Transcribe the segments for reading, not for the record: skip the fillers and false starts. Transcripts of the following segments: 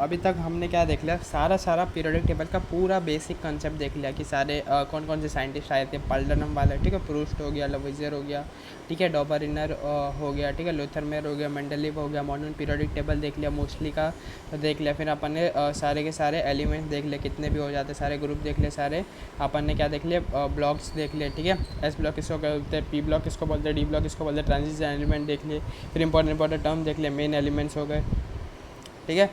अभी तक हमने क्या देख लिया, सारा पीरियोडिक टेबल का पूरा बेसिक कंसेप्ट देख लिया कि सारे कौन कौन से साइंटिस्ट आए थे। पाल्डनम वाले, ठीक है, प्रूस्ट हो गया, लवोइजियर हो गया, ठीक है, डॉबरिनर हो गया, ठीक है, लुथरमेयर हो गया, मेंडलीव हो गया। मॉडर्न पीरियोडिक टेबल देख लिया, मोस्टली का देख लिया। फिर अपन ने सारे के सारे एलिमेंट्स देख लिए, कितने भी हो जाते, सारे ग्रुप देख लिए सारे। अपन ने क्या देख लिया, ब्लॉक्स देख लिए, ठीक है। एस ब्लॉक किसको बोलते हैं, पी ब्लॉक किसको बोलते हैं, डी ब्लॉक किसको बोलते हैं, ट्रांजिशन एलिमेंट देख लिए। फिर इंपॉर्टेंट टर्म देख लिए, मेन एलिमेंट्स हो गए, ठीक है।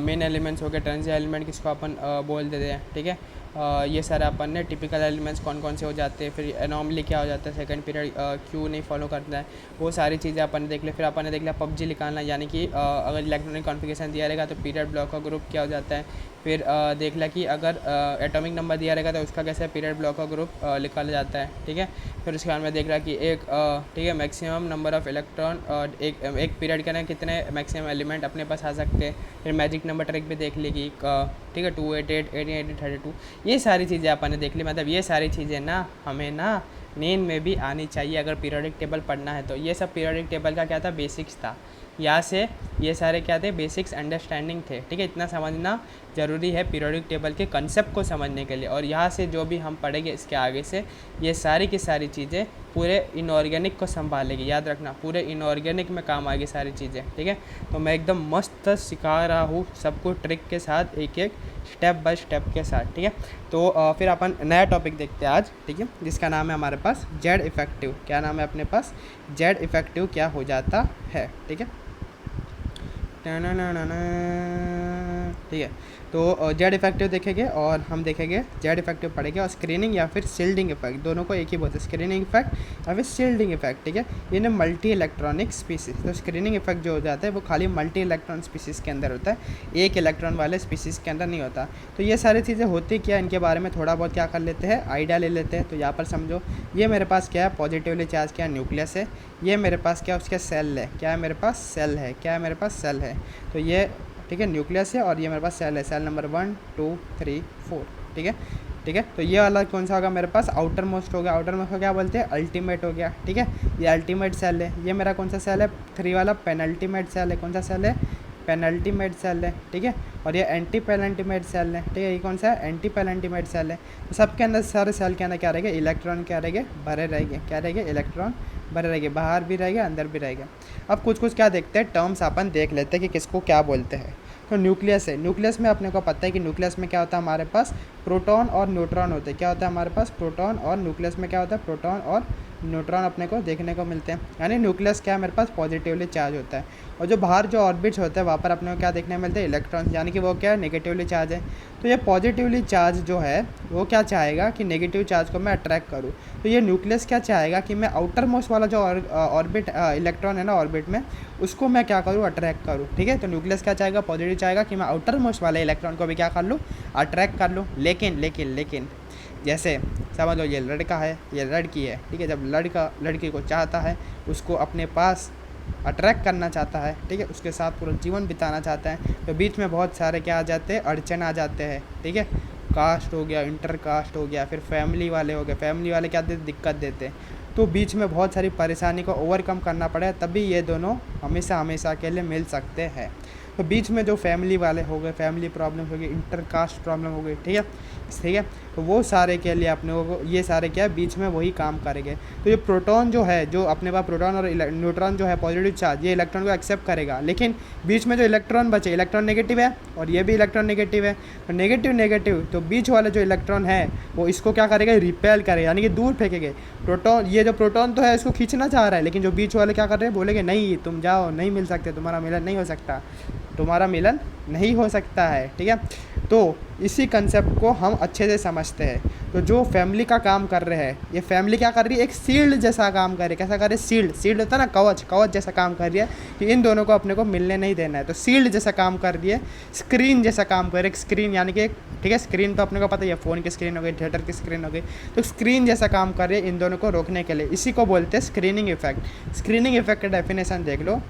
मेन एलिमेंट्स हो गए। ट्रांजिशन एलिमेंट किसको अपन बोल देते हैं, ठीक है। ये सारे अपन ने टिपिकल एलिमेंट्स कौन कौन से हो जाते हैं, फिर एनॉमली क्या हो जाता है, सेकंड पीरियड क्यों नहीं फॉलो करता है, वो सारी चीज़ें अपन ने देख लिया। फिर अपन ने देख लिया पबजी निकालना, यानी कि अगर इलेक्ट्रॉनिक कॉन्फ़िगरेशन दिया रहेगा तो पीरियड ब्लॉक का ग्रुप क्या हो जाता है। फिर देख लिया कि अगर एटॉमिक नंबर दिया रहेगा तो उसका कैसे पीरियड ब्लॉक का ग्रुप निकाला जाता है, ठीक है। फिर उसके बाद में देख रहा कि एक ठीक है मैक्सिमम नंबर ऑफ़ इलेक्ट्रॉन एक पीरियड के ना कितने मैक्सिमम एलिमेंट अपने पास आ सकते हैं। फिर मैजिक नंबर ट्रिक भी देख लेगी, ठीक है, 288 88 32। ये सारी चीज़ें अपन ने देख ली। मतलब ये सारी चीज़ें ना हमें ना नींद में भी आनी चाहिए अगर पीरियोडिक टेबल पढ़ना है तो। ये सब पीरियोडिक टेबल का क्या था, बेसिक्स था। यहाँ से ये सारे क्या थे, बेसिक्स अंडरस्टैंडिंग थे, ठीक है। इतना समझना ज़रूरी है पीरियोडिक टेबल के कंसेप्ट को समझने के लिए। और यहाँ से जो भी हम पढ़ेंगे इसके आगे से, ये सारी की सारी चीज़ें पूरे इनऑर्गेनिक को संभालेगी। याद रखना, पूरे इनऑर्गेनिक में काम आएगी सारी चीज़ें, ठीक है। तो मैं एकदम मस्त सिखा रहा हूँ सबको ट्रिक के साथ, एक एक स्टेप बाय स्टेप के साथ, ठीक है। तो फिर अपन नया टॉपिक देखते हैं आज, ठीक है, जिसका नाम है हमारे पास जेड इफेक्टिव। क्या नाम है अपने पास, जेड इफेक्टिव क्या हो जाता है, ठीक है। ठीक है, तो जेड इफेक्टिव देखेंगे और हम देखेंगे जेड इफेक्टिव पढ़ेंगे। और स्क्रीनिंग या फिर शील्डिंग इफेक्ट, दोनों को एक ही बोलते हैं, स्क्रीनिंग इफेक्ट या फिर शील्डिंग इफेक्ट, ठीक है। ये ना मल्टी इलेक्ट्रॉनिक स्पीसीज। तो स्क्रीनिंग इफेक्ट जो हो जाता है वो खाली मल्टी इलेक्ट्रॉन स्पीसीज के अंदर होता है, एक इलेक्ट्रॉन वाले स्पीसीज के अंदर नहीं होता। तो ये सारी चीज़ें होती क्या, इनके बारे में थोड़ा बहुत क्या कर लेते हैं, आइडिया ले लेते हैं। तो यहाँ पर समझो, ये मेरे पास क्या है, पॉजिटिवली चार्ज क्या न्यूक्लियस है। ये मेरे पास क्या, उसका सेल है, क्या है मेरे पास, सेल है, क्या है मेरे पास, सेल है। तो ये ठीक है न्यूक्लियस है और ये मेरे पास सेल है, सेल नंबर 1 2 3 4, ठीक है, ठीक है। तो ये वाला कौन सा होगा मेरे पास, आउटर मोस्ट हो गया। आउटर मोस्ट को क्या बोलते हैं, अल्टीमेट हो गया, ठीक है। ये अल्टीमेट सेल है। ये मेरा कौन सा सेल है, 3 वाला पेनल्टीमेट सेल है। कौन सा सेल है, पेनल्टीमेट सेल है, ठीक है। और ये एंटी पेनल्टीमेट सेल है, ठीक है। ये कौन सा है, एंटी पेनल्टीमेट सेल है। तो सबके अंदर, सारे सेल के अंदर क्या रहेगा, इलेक्ट्रॉन क्या रहेंगे, भरे रहेंगे, क्या रहेंगे, इलेक्ट्रॉन भरे रहेंगे, बाहर भी रहेगा अंदर भी रहेगा। अब कुछ कुछ क्या देखते हैं, टर्म्स अपन देख लेते हैं कि किसको क्या बोलते हैं। तो न्यूक्लियस है, न्यूक्लियस में अपने को पता है कि न्यूक्लियस में क्या होता है, हमारे पास प्रोटॉन और न्यूट्रॉन होते हैं। क्या होता है हमारे पास, प्रोटॉन, और न्यूक्लियस में क्या होता है, प्रोटॉन और न्यूट्रॉन अपने को देखने को मिलते हैं। यानी न्यूक्लियस क्या है मेरे पास, पॉजिटिवली चार्ज होता है। और जो बाहर जो ऑर्बिट्स होते हैं वहाँ पर अपने को क्या देखने मिलते हैं, इलेक्ट्रॉन, यानी कि वो क्या है, नेगेटिवली चार्ज है। तो ये पॉजिटिवली चार्ज जो है वो क्या चाहेगा कि नेगेटिव चार्ज को मैं अट्रैक्ट करूँ। तो ये न्यूक्लियस क्या चाहेगा कि मैं आउटर मोस्ट वाला जो ऑर्बिट इलेक्ट्रॉन है ना ऑर्बिट में, उसको मैं क्या करूँ, अट्रैक्ट करूँ, ठीक है। तो न्यूक्लियस क्या चाहेगा, पॉजिटिव चाहेगा कि मैं आउटर मोस्ट वाले इलेक्ट्रॉन को भी क्या कर लूँ, अट्रैक्ट कर लूँ। लेकिन जैसे समझ लो ये लड़का है, ये लड़की है, ठीक है। जब लड़का लड़की को चाहता है, उसको अपने पास अट्रैक्ट करना चाहता है, ठीक है, उसके साथ पूरा जीवन बिताना चाहता है, तो बीच में बहुत सारे क्या आ जाते हैं, अड़चन आ जाते हैं, ठीक है। कास्ट हो गया, इंटर कास्ट हो गया, फिर फैमिली वाले हो गए। फैमिली वाले क्या देते, दिक्कत देते हैं। तो बीच में बहुत सारी परेशानी को ओवरकम करना पड़े, तभी ये दोनों हमेशा के लिए मिल सकते हैं। तो बीच में जो फैमिली वाले हो गए, फैमिली प्रॉब्लम हो गई, इंटर कास्ट प्रॉब्लम हो गई, ठीक है। तो वो सारे के लिए अपने को ये सारे क्या है, बीच में वही काम करेंगे। तो ये प्रोटॉन जो है, जो अपने पास प्रोटॉन और न्यूट्रॉन जो है पॉजिटिव चार्ज, ये इलेक्ट्रॉन को एक्सेप्ट करेगा। लेकिन बीच में जो इलेक्ट्रॉन बचे, इलेक्ट्रॉन नेगेटिव है और ये भी इलेक्ट्रॉन नेगेटिव है। तो नेगेटिव तो बीच वाले जो इलेक्ट्रॉन है वो इसको क्या करेगा, रिपेल करेगा, यानी कि दूर फेंकेंगे। प्रोटॉन, ये जो प्रोटॉन तो है इसको खींचना चाह रहा है, लेकिन जो बीच वाले क्या कर रहे हैं, बोलेंगे नहीं तुम जाओ, नहीं मिल सकते, तुम्हारा मिलन नहीं हो सकता, तुम्हारा मिलन नहीं हो सकता है, ठीक है। तो इसी कंसेप्ट को हम अच्छे से समझते हैं। तो जो फैमिली का काम कर रहे हैं, ये फैमिली क्या कर रही है, एक शील्ड जैसा काम कर रही है। कैसा कर रही है, शील्ड होता है ना, कवच जैसा काम कर रही है कि इन दोनों को अपने को मिलने नहीं देना है। तो शील्ड जैसा काम कर रही है, स्क्रीन जैसा काम कर रही है। एक स्क्रीन यानी कि एक, ठीक है, स्क्रीन तो अपने को पता ही है, फ़ोन की स्क्रीन हो गई, थिएटर की स्क्रीन हो गई। तो स्क्रीन जैसा काम कर रही है इन दोनों को रोकने के लिए। इसी को बोलते हैं स्क्रीनिंग इफेक्ट। स्क्रीनिंग इफेक्ट का डेफिनेशन देख लो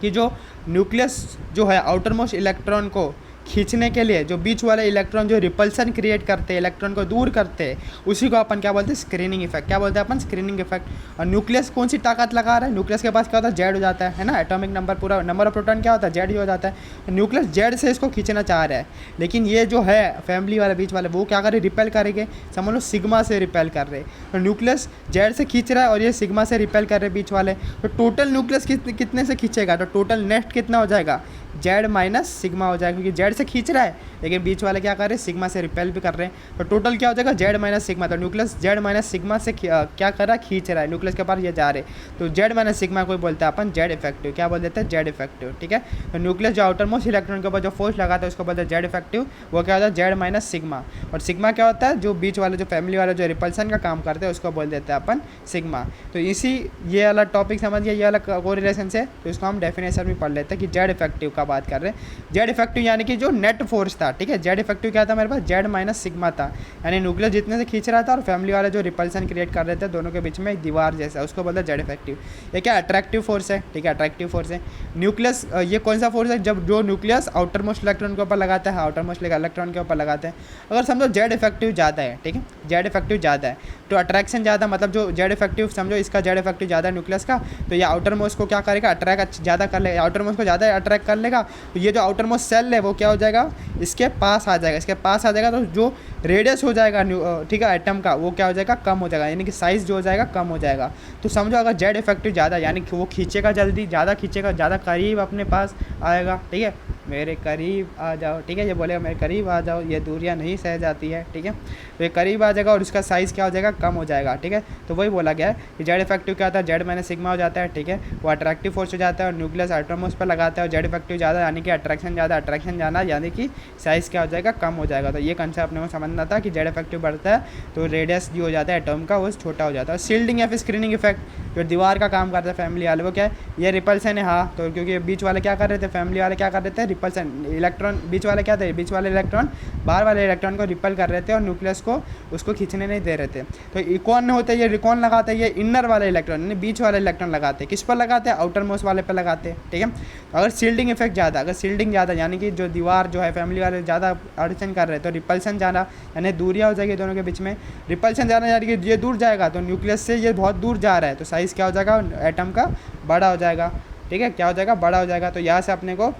कि जो न्यूक्लियस जो है आउटर मोस्ट इलेक्ट्रॉन को खींचने के लिए जो बीच वाले इलेक्ट्रॉन जो रिपल्सन क्रिएट करते हैं, इलेक्ट्रॉन को दूर करते हैं, उसी को अपन क्या बोलते हैं, स्क्रीनिंग इफेक्ट। क्या बोलते हैं अपन, स्क्रीनिंग इफेक्ट। और न्यूक्लियस कौन सी ताकत लगा रहा है, न्यूक्लियस के पास क्या होता है, जेड हो जाता है ना, एटॉमिक नंबर पूरा नंबर ऑफ प्रोटॉन क्या होता है, जेड ही हो जाता है। न्यूक्लियस जेड से इसको खींचना चाह रहा है, लेकिन ये जो है फैमिली वाले बीच वाले वो क्या करे, रिपेल करेंगे, समझ लो सिग्मा से रिपेल कर रहे हैं। तो न्यूक्लियस जेड से खींच रहा है और ये सिग्मा से रिपेल कर रहे हैं बीच वाले। तो टोटल न्यूक्लियस कितने से खींचेगा, तो टोटल नेट कितना हो जाएगा, जेड माइनस सिग्मा हो जाएगा, क्योंकि जेड से खींच रहा है लेकिन बीच वाले क्या कर रहे हैं, सिग्मा से रिपेल भी कर रहे हैं। तो टोटल क्या हो जाएगा, जेड माइनस सिग्मा। तो न्यूक्लियस जेड माइनस सिग्मा से क्या कर रहा है, खींच रहा है, न्यूक्लियस के पास ये जा रहे हैं। तो जेड माइनस सिग्मा को बोलते हैं अपन जेड इफेक्टिव। क्या बोल देते हैं, जेड इफेक्टिव, ठीक है। तो न्यूक्लियस जो आउटर मोस्ट इलेक्ट्रॉन के ऊपर जो फोर्स लगाता है उसको बोलते हैं जेड इफेक्टिव। वो क्या होता है, जेड माइनस सिग्मा। और सिग्मा क्या होता है, जो बीच वाले जो फैमिली वाले जो रिपल्सन का काम करते हैं उसको बोल देते हैं अपन सिग्मा। तो इसी ये वाला टॉपिक समझिए, ये वाला कोरिलेशन से, तो इसको हम डेफिनेशन में पढ़ लेते हैं कि जेड इफेक्टिव का बात कर रहे हैं। जेड इफेक्टिव यानी कि जो नेट फोर्स था, ठीक है। जेड इफेक्टिव क्या था मेरे पास, जेड माइनस सिग्मा था, यानी न्यूक्लियस जितने से खींच रहा था और फैमिली वाले जो रिपल्सन क्रिएट कर रहे थे दोनों के बीच में एक दीवार जैसा, उसको बोलते हैं जेड इफेक्टिव। ये क्या अट्रैक्टिव फोर्स है, ठीक है, अट्रैक्टिव फोर्स है। न्यूक्लियस ये कौन सा फोर्स है, जब जो न्यूक्लियस आउटर मोस्ट इलेक्ट्रॉन के ऊपर लगाता है, आउटर मोस्ट इलेक्ट्रॉन के ऊपर लगाते हैं। अगर समझो जेड इफेक्टिव ज़्यादा है, ठीक है, जेड इफेक्टिव ज़्यादा है तो अट्रैक्शन ज़्यादा, मतलब जो जेड इफेक्टिव समझो इसका जेड इफेक्टिव ज़्यादा है न्यूक्लियस का, तो ये आउटर मोस्ट को क्या करेगा, अट्रैक्ट ज़्यादा कर लेगा, आउटर मोस्ट को ज़्यादा अट्रैक्ट कर लेगा। तो ये जो आउटर मोस्ट सेल है वो क्या हो जाएगा, इसके पास आ जाएगा, इसके पास आ जाएगा। तो जो रेडियस हो जाएगा ठीक है एटम का, वो क्या हो जाएगा, कम हो जाएगा, यानी कि साइज़ जो हो जाएगा कम हो जाएगा। तो समझो अगर जेड इफेक्टिव ज़्यादा, यानी कि वो खींचेगा जल्दी, ज़्यादा खींचेगा, ज़्यादा करीब अपने पास आएगा, ठीक है, मेरे करीब आ जाओ, ठीक है, ये बोलेगा मेरे करीब आ जाओ, ये दूरियां नहीं सह जाती है, ठीक है। तो ये करीब आ जाएगा और उसका साइज़ क्या हो जाएगा, कम हो जाएगा, ठीक है। तो वही बोला गया है कि जेड इफेक्टिव क्या होता है, जेड माइनस सिग्मा हो जाता है, ठीक है, वो अट्रैक्टिव फोर्स हो जाता है और न्यूक्लियस आइटोमोस पर लगाता है। और जेड इफेक्टिव ज़्यादा यानी कि अट्रैक्शन ज़्यादा, अट्रैक्शन ज़्यादा यानी कि साइज़ क्या हो जाएगा, कम हो जाएगा। तो ये कंसेप्ट अपने को समझना था कि जेड इफेक्टिव बढ़ता है तो रेडियस जो हो जाता है एटम का वो छोटा हो जाता है। शील्डिंग या फिर स्क्रीनिंग इफेक्ट जो दीवार का काम करता है फैमिली वाले, वो क्या है, ये रिपल्सन है, हाँ। तो क्योंकि बीच वाले क्या कर रहे थे, फैमिली वाले क्या कर रहे थे, रिपल्सन, इलेक्ट्रॉन बीच वाले क्या थे, बीच वाले इलेक्ट्रॉन बाहर वाले इलेक्ट्रॉन को रिपल कर रहे थे और न्यूक्लियस को उसको खींचने नहीं दे रहे थे। तो कौन होता है, ये रिकॉन लगाते हैं, ये इनर वाले इलेक्ट्रॉन यानी बीच वाले इलेक्ट्रॉन लगाते हैं, किस पर लगाते हैं, आउटर मोस्ट वाले पर लगाते हैं, ठीक है। अगर शील्डिंग इफेक्ट ज़्यादा, अगर शील्डिंग ज़्यादा यानी कि जो दीवार जो है फैमिली वाले ज़्यादा अड़चन कर रहे हैं, तो रिपल्सन ज़्यादा यानी दूरियाँ हो जाएगी दोनों के बीच में। रिपल्सन ज़्यादा यानी कि ये दूर जाएगा, तो न्यूक्लियस से ये बहुत दूर जा रहा है, तो साइज़ क्या हो जाएगा, एटम का बड़ा हो जाएगा, ठीक है, क्या हो जाएगा, बड़ा हो जाएगा। तो यहाँ से अपने को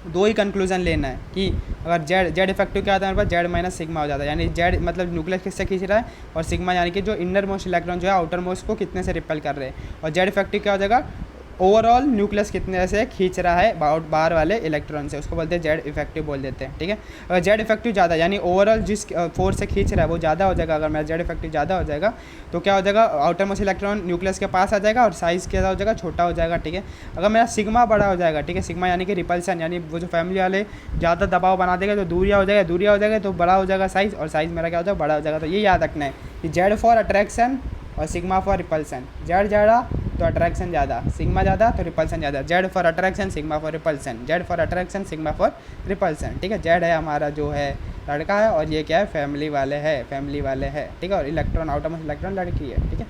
दो ही कंक्लूजन लेना है कि अगर जेड इफेक्टिव क्या आता है हमारे पास, जेड माइनस सिग्मा हो जाता है, यानी जेड मतलब न्यूक्लियस किससे खींच रहा है, और सिग्मा यानी कि जो इनर मोस्ट इलेक्ट्रॉन जो है आउटर मोस्ट को कितने से रिपेल कर रहे हैं। और जेड इफेक्टिव क्या हो जाएगा, ओवरऑल न्यूक्लियस कितने से खींच रहा है बाहर वाले इलेक्ट्रॉन से, उसको बोलते हैं जेड इफेक्टिव बोल देते हैं, ठीक है। अगर जेड इफेक्टिव ज़्यादा यानी ओवरऑल जिस फोर्स से खींच रहा है वो ज़्यादा हो जाएगा, अगर मेरा जेड इफेक्टिव ज़्यादा हो जाएगा तो क्या हो जाएगा, आउटर मोस्ट इलेक्ट्रॉन न्यूक्लियस के पास आ जाएगा और साइज़ क्या हो जाएगा, छोटा हो जाएगा, ठीक है। अगर मेरा सिग्मा बड़ा हो जाएगा, ठीक है, सिग्मा यानी कि रिपल्सन यानी वो जो फैमिली वाले ज़्यादा दबाव बना देगा तो दूरियाँ हो जाएगा, दूरियाँ हो जाएगा तो बड़ा हो जाएगा साइज़, और साइज़ मेरा क्या हो जाएगा, बड़ा हो जाएगा। तो ये याद रखना है कि जेड फॉर अट्रैक्शन और सिग्मा फॉर रिपल्सन, जेड ज़्यादा तो अट्रैक्शन ज़्यादा, सिग्मा ज़्यादा तो रिपल्सन ज़्यादा, Z for attraction sigma for repulsion, Z for attraction sigma for repulsion, ठीक है। जेड है हमारा जो है लड़का है और ये क्या है, फैमिली वाले है, फैमिली वाले है, ठीक है, और इलेक्ट्रॉन आउटर मोस्ट इलेक्ट्रॉन लड़की है, ठीक है।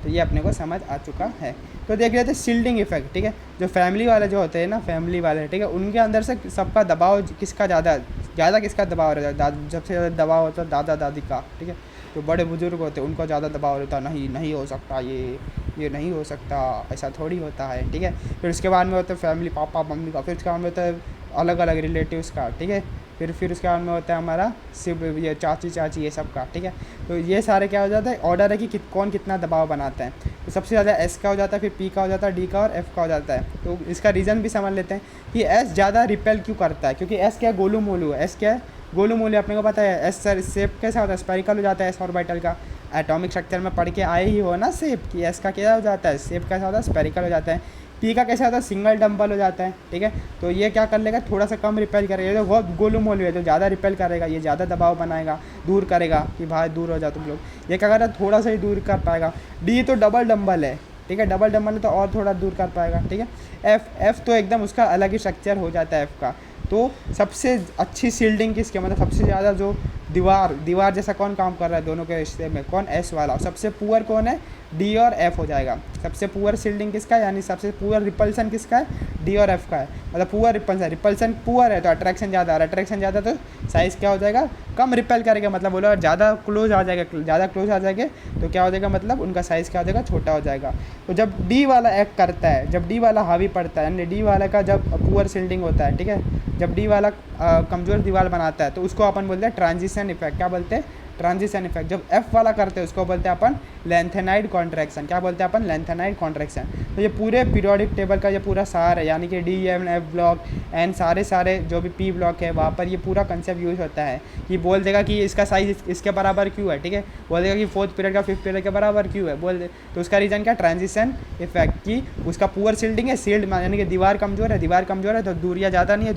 तो ये अपने को समझ आ चुका है। तो देख रहे थे शील्डिंग इफेक्ट, ठीक है, जो फैमिली वाले जो होते हैं ना, फैमिली वाले, ठीक है, उनके अंदर से सबका दबाव किसका ज़्यादा किसका दबाव रहता है, सबसे ज़्यादा दबाव होता है दादा दादी का, ठीक है। जो बड़े बुजुर्ग होते हैं उनको ज़्यादा दबाव रहता है, नहीं हो सकता, ये नहीं हो सकता, ऐसा थोड़ी होता है, ठीक है। फिर उसके बाद में होता है फैमिली, पापा मम्मी का, फिर उसके बाद में होता है अलग अलग रिलेटिव्स का, ठीक है। फिर उसके बाद में होता है हमारा सिर्फ ये चाची ये सब का, ठीक है। तो ये सारे क्या हो जाता है, ऑर्डर है कि कौन कितना दबाव बनाता है। तो सबसे ज़्यादा एस का हो जाता है, फिर पी का हो जाता है, डी का और एफ का हो जाता है। तो इसका रीज़न भी समझ लेते हैं कि एस ज़्यादा रिपेल क्यों करता है, क्योंकि एस क्या है, गोलू मोलू है, एस क्या है, गोलू मोलू, अपने को पता है। एस सर शेप कैसा होता है, स्पेरिकल हो जाता है एस ऑर्बिटल का, एटॉमिक स्ट्रक्चर में पढ़ के आए ही हो ना शेप कि एस का क्या हो जाता है, शेप कैसा होता है, स्पेरिकल हो जाता है। पी का कैसा होता है, सिंगल डंबल हो जाता है, ठीक है। तो ये क्या कर लेगा, थोड़ा सा कम रिपेल करेगा, तो बहुत गोलू मोलू है, तो ज़्यादा रिपेल करेगा, ये ज़्यादा दबाव बनाएगा, दूर करेगा कि भाई दूर हो जाओ तुम लोग। ये क्या कर रहा है, थोड़ा सा ही दूर कर पाएगा। डी तो डबल डंबल है, ठीक है, डबल डंबल है तो और थोड़ा दूर कर पाएगा, ठीक है। एफ तो एकदम उसका अलग ही स्ट्रक्चर हो जाता है एफ का। तो सबसे अच्छी शील्डिंग किसके, मतलब सबसे ज़्यादा जो दीवार जैसा कौन काम कर रहा है दोनों के रिश्ते में, कौन एस वाला। और सबसे पुअर कौन है, डी और एफ हो जाएगा। सबसे पुअर शिल्डिंग किसका है, यानी सबसे पुअर रिपल्सन किसका है, डी और एफ का है। मतलब पुअर रिपल्सन पुअर है तो अट्रैक्शन ज़्यादा, और अट्रैक्शन ज़्यादा तो साइज़ क्या हो जाएगा, कम रिपेल करेगा। मतलब बोलो ज़्यादा क्लोज आ जाएगा, ज़्यादा क्लोज आ जाएंगे तो क्या हो जाएगा, मतलब उनका साइज़ क्या हो जाएगा, छोटा हो जाएगा। तो जब डी वाला एक्ट करता है, जब डी वाला हावी पड़ता है, यानी डी वाला का जब पुअर शिल्डिंग होता है, ठीक है, जब डी वाला कमज़ोर दीवार बनाता है तो उसको अपन बोलते हैं ट्रांजिशन इफेक्ट। क्या बोलते हैं, ट्रांजिशन इफेक्ट। जब एफ वाला करते हैं उसको बोलते हैं अपन लेंथेनाइड कॉन्ट्रैक्शन। क्या बोलते हैं अपन, लेंथेनाइड कॉन्ट्रैक्शन। तो ये पूरे पीरियोडिक टेबल का ये पूरा सार है, यानी कि D M F block and सारे जो भी पी ब्लॉक है वहाँ पर ये पूरा कंसेप्ट यूज होता है कि बोल देगा कि इसका साइज इसके बराबर क्यों है, ठीक है, बोल देगा कि फोर्थ पीरियड का फिफ्थ पीरियड के बराबर क्यों है, बोल दे। तो उसका रीज़न क्या, ट्रांजिशन इफेक्ट की उसका पुअर शिल्डिंग है, सील्ड यानी कि दीवार कमजोर है तो दूरियाँ ज़्यादा नहीं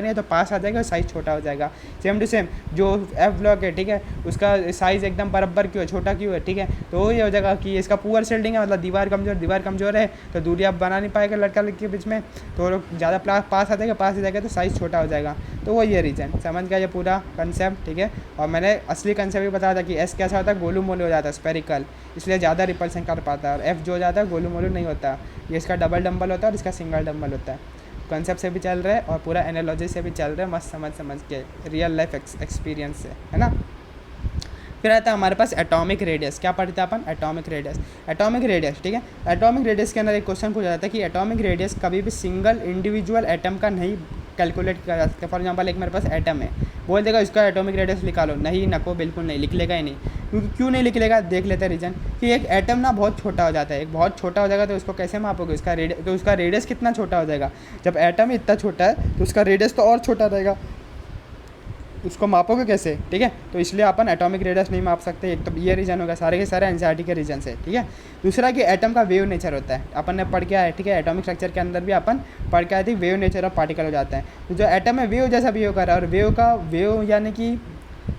है तो पास आ जाएगा, साइज़ छोटा हो जाएगा। सेम टू सेम जो एफ ब्लॉक है, ठीक है, उसका साइज़ एकदम बराबर क्यों है, छोटा क्यों है, ठीक है, तो ये हो जाएगा कि इसका पुअर शिल्डिंग है, मतलब दीवार कमजोर है तो दूरियाँ बना नहीं पाएगा लड़का लड़की के बीच में, तो ज़्यादा पास आ जाएगा तो साइज़ छोटा हो जाएगा। तो वो ये रीज़न समझ गया, ये पूरा कंसेप्ट, ठीक है। और मैंने असली कंसेप्ट भी बताया था कि एस कैसा होता है, गोलू मोलू हो जाता है, स्पेरिकल, इसलिए ज़्यादा रिपल्सन कर पाता है। और एफ जो हो जाता है गोलू मोलू नहीं होता, ये इसका डबल डंबल होता है और इसका सिंगल डंबल होता है। कंसेप्ट से भी चल रहा है और पूरा एनालॉजी से भी चल रहा है, मस्त समझ के रियल लाइफ एक्सपीरियंस से, है ना। फिर आता है हमारे पास एटॉमिक रेडियस। क्या पढ़ते हैं अपन, एटॉमिक रेडियस, ठीक है। एटॉमिक रेडियस के अंदर एक क्वेश्चन पूछा जाता है कि एटॉमिक रेडियस कभी भी सिंगल इंडिविजुअल एटम का नहीं कैलकुलेट किया जा सकता। फॉर एग्जांपल एक मेरे पास एटम है, बोल देगा इसका एटॉमिक रेडियस निकालो, नहीं नको बिल्कुल नहीं, लिख लेगा ही नहीं। क्यों नहीं लिख लेगा, देख लेते हैं रीज़न कि एक एटम ना बहुत छोटा हो जाता है, एक बहुत छोटा हो जाएगा तो उसको कैसे मापोगे, उसका रेडियस कितना छोटा हो जाएगा। जब एटम इतना छोटा है तो उसका रेडियस तो और छोटा रहेगा, उसको मापोगे कैसे, ठीक है। तो इसलिए अपन एटॉमिक रेडियस नहीं माप सकते। एक तो ये रीज़न होगा, सारे के सारे एनसीईआरटी के रीजन से, ठीक है। दूसरा कि एटम का वेव नेचर होता है, अपन ने पढ़ के आया, ठीक है, एटॉमिक स्ट्रक्चर के अंदर भी अपन पढ़ के आए थे, वेव नेचर ऑफ पार्टिकल हो जाता है। तो जो एटम है वेव जैसा बिहेव कर रहा है, और वेव यानी कि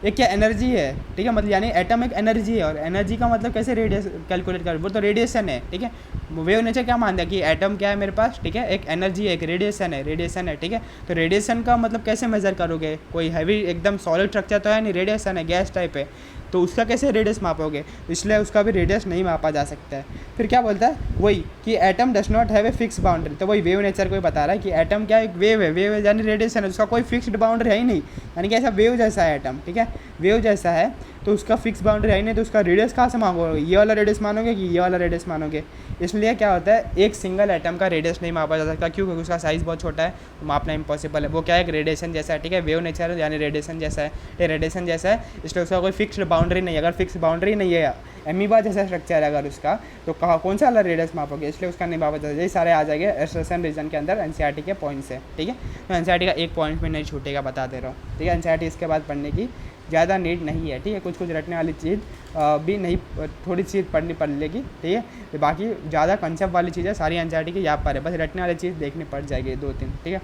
एक क्या एनर्जी है, ठीक है, मतलब यानी एटम एक एनर्जी है, और एनर्जी का मतलब कैसे रेडियस कैलकुलेट कर, वो तो रेडिएशन है, ठीक है। वेव नेचर क्या मानता है कि एटम क्या है मेरे पास, ठीक है, एक एनर्जी है, एक रेडिएशन है, ठीक है। तो रेडिएशन का मतलब कैसे मेजर करोगे, कोई हैवी एकदम सॉलिड स्ट्रक्चर तो है नहीं, रेडिएशन है, गैस टाइप है, तो उसका कैसे रेडियस मापोगे, इसलिए उसका भी रेडियस नहीं मापा जा सकता है। फिर क्या बोलता है, वही कि atom does not have a fix boundary. तो वही वेव नेचर को ही बता रहा है कि एटम क्या एक वेव है यानी रेडिएशन है, उसका कोई फिक्स्ड बाउंड्री है ही नहीं, यानी कि ऐसा वेव जैसा है एटम, ठीक है, वेव जैसा है तो उसका फिक्स बाउंड्री है ही नहीं, तो उसका रेडियस कहाँ से मांगोगे, ये वाला रेडियस मानोगे कि ये वाला रेडियस मानोगे। इसलिए क्या होता है, एक सिंगल एटम का रेडियस नहीं मापा जा सकता, क्यों, क्योंकि उसका साइज़ बहुत छोटा है, तो मापना इम्पॉसिबल है। वो क्या है, एक रेडिएशन जैसा है, ठीक है, वेव नेचर यानी रेडिएशन जैसा है, ये रेडिएशन जैसा है, इसलिए उसका कोई फिक्स्ड बाउंड्री नहीं है। अगर फिक्स बाउंड्री नहीं है, एमीबा जैसा स्ट्रक्चर है अगर उसका, तो कहाँ कौन सा वाला रेडियस मापोगे, इसलिए उसका नहीं मापा जाता। ये सारे आ जाएंगे एसोसिएशन रीजन के अंदर एनसीईआरटी के पॉइंट से, ठीक है। तो एनसीईआरटी का एक पॉइंट में नहीं छूटेगा, बता दे रहा हूँ, ठीक है। एनसीईआरटी इसके बाद पढ़ने की ज़्यादा नीड नहीं है, ठीक है, कुछ रटने वाली चीज़ भी नहीं, थोड़ी चीज़ पढ़नी पड़ लेगी, ठीक है। तो बाकी ज़्यादा कंसेप्ट वाली चीज़ें सारी एनसीईआरटी की यहाँ पर है, बस रटने वाली चीज़ देखनी पड़ जाएगी 2-3, ठीक है।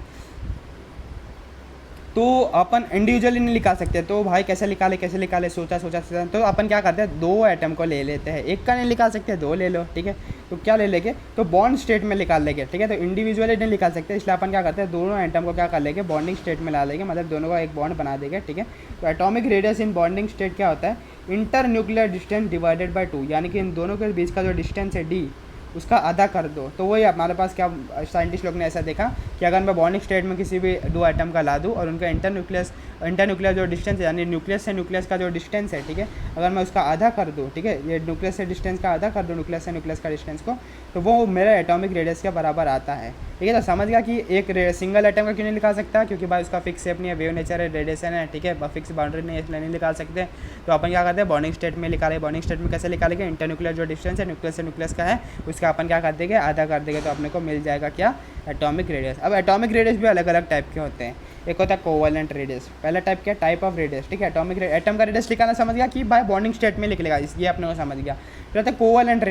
तो अपन इंडिविजुअली नहीं निकाल सकते, तो भाई कैसे निकाले सोचा तो अपन क्या करते हैं, 2 एटम को ले लेते हैं, एक का नहीं निकाल सकते, 2 ले लो, ठीक है। तो क्या ले लेंगे, तो बॉन्ड स्टेट में निकाल लेंगे, ठीक है। तो इंडिविजुअली नहीं निकाल सकते, इसलिए अपन क्या करते हैं, दोनों एटम को क्या कर लेंगे, बॉन्डिंग स्टेट में ला लेंगे, मतलब दोनों का एक बॉन्ड बना देंगे, ठीक है। तो atomic radius in bonding state क्या होता है, inter nuclear distance divided by 2, यानी कि इन दोनों के बीच का जो डिस्टेंस है डी, उसका आधा कर दो। तो वही हमारे पास क्या साइंटिस्ट लोग ने ऐसा देखा कि अगर मैं बॉन्डिंग स्टेट में किसी भी 2 एटम का ला दूँ और उनका इंटर जो डिस्टेंस है, यानी न्यूक्लियस से न्यूक्लियस का जो डिस्टेंस है, ठीक है, अगर मैं उसका आधा कर दूँ, ठीक है, ये न्यूक्लियस से डिस्टेंस का आधा कर दूँ, न्यूक्लियस से न्यूक्लियस का डिस्टेंस को, तो वो मेरा एटॉमिक रेडियस के बराबर आता है, ठीक है। तो समझ गया कि एक सिंगल एटम का क्यों नहीं निकाल सकता, क्योंकि भाई उसका फिक्स शेप नहीं है, वेव नेचर है, रेडिएशन है, ठीक है, फिक्स बाउंड्री नहीं है, इसलिए नहीं निकाल सकते। तो अपन क्या करते हैं, बॉन्डिंग स्टेट में निकाले। बॉन्डिंग स्टेट में कैसे निकालेंगे, इंटर न्यूक्लियर जो डिस्टेंस है न्यूक्लियस से न्यूक्लियस का है, उसका अपन क्या कर देंगे, आधा कर देंगे, तो अपने को मिल जाएगा क्या, एटॉमिक रेडियस। अब एटॉमिक रेडियस भी अलग अलग टाइप के होते हैं, एक होता है कोवैलेंट रेडियस, पहला टाइप क्या, टाइप ऑफ रेडियस, ठीक है। एटम का रेडियस लिखाना समझ गया कि भाई बॉन्डिंग स्टेट में लिख लेगा, ये अपने को समझ गया। फिर होता है कोवैलेंट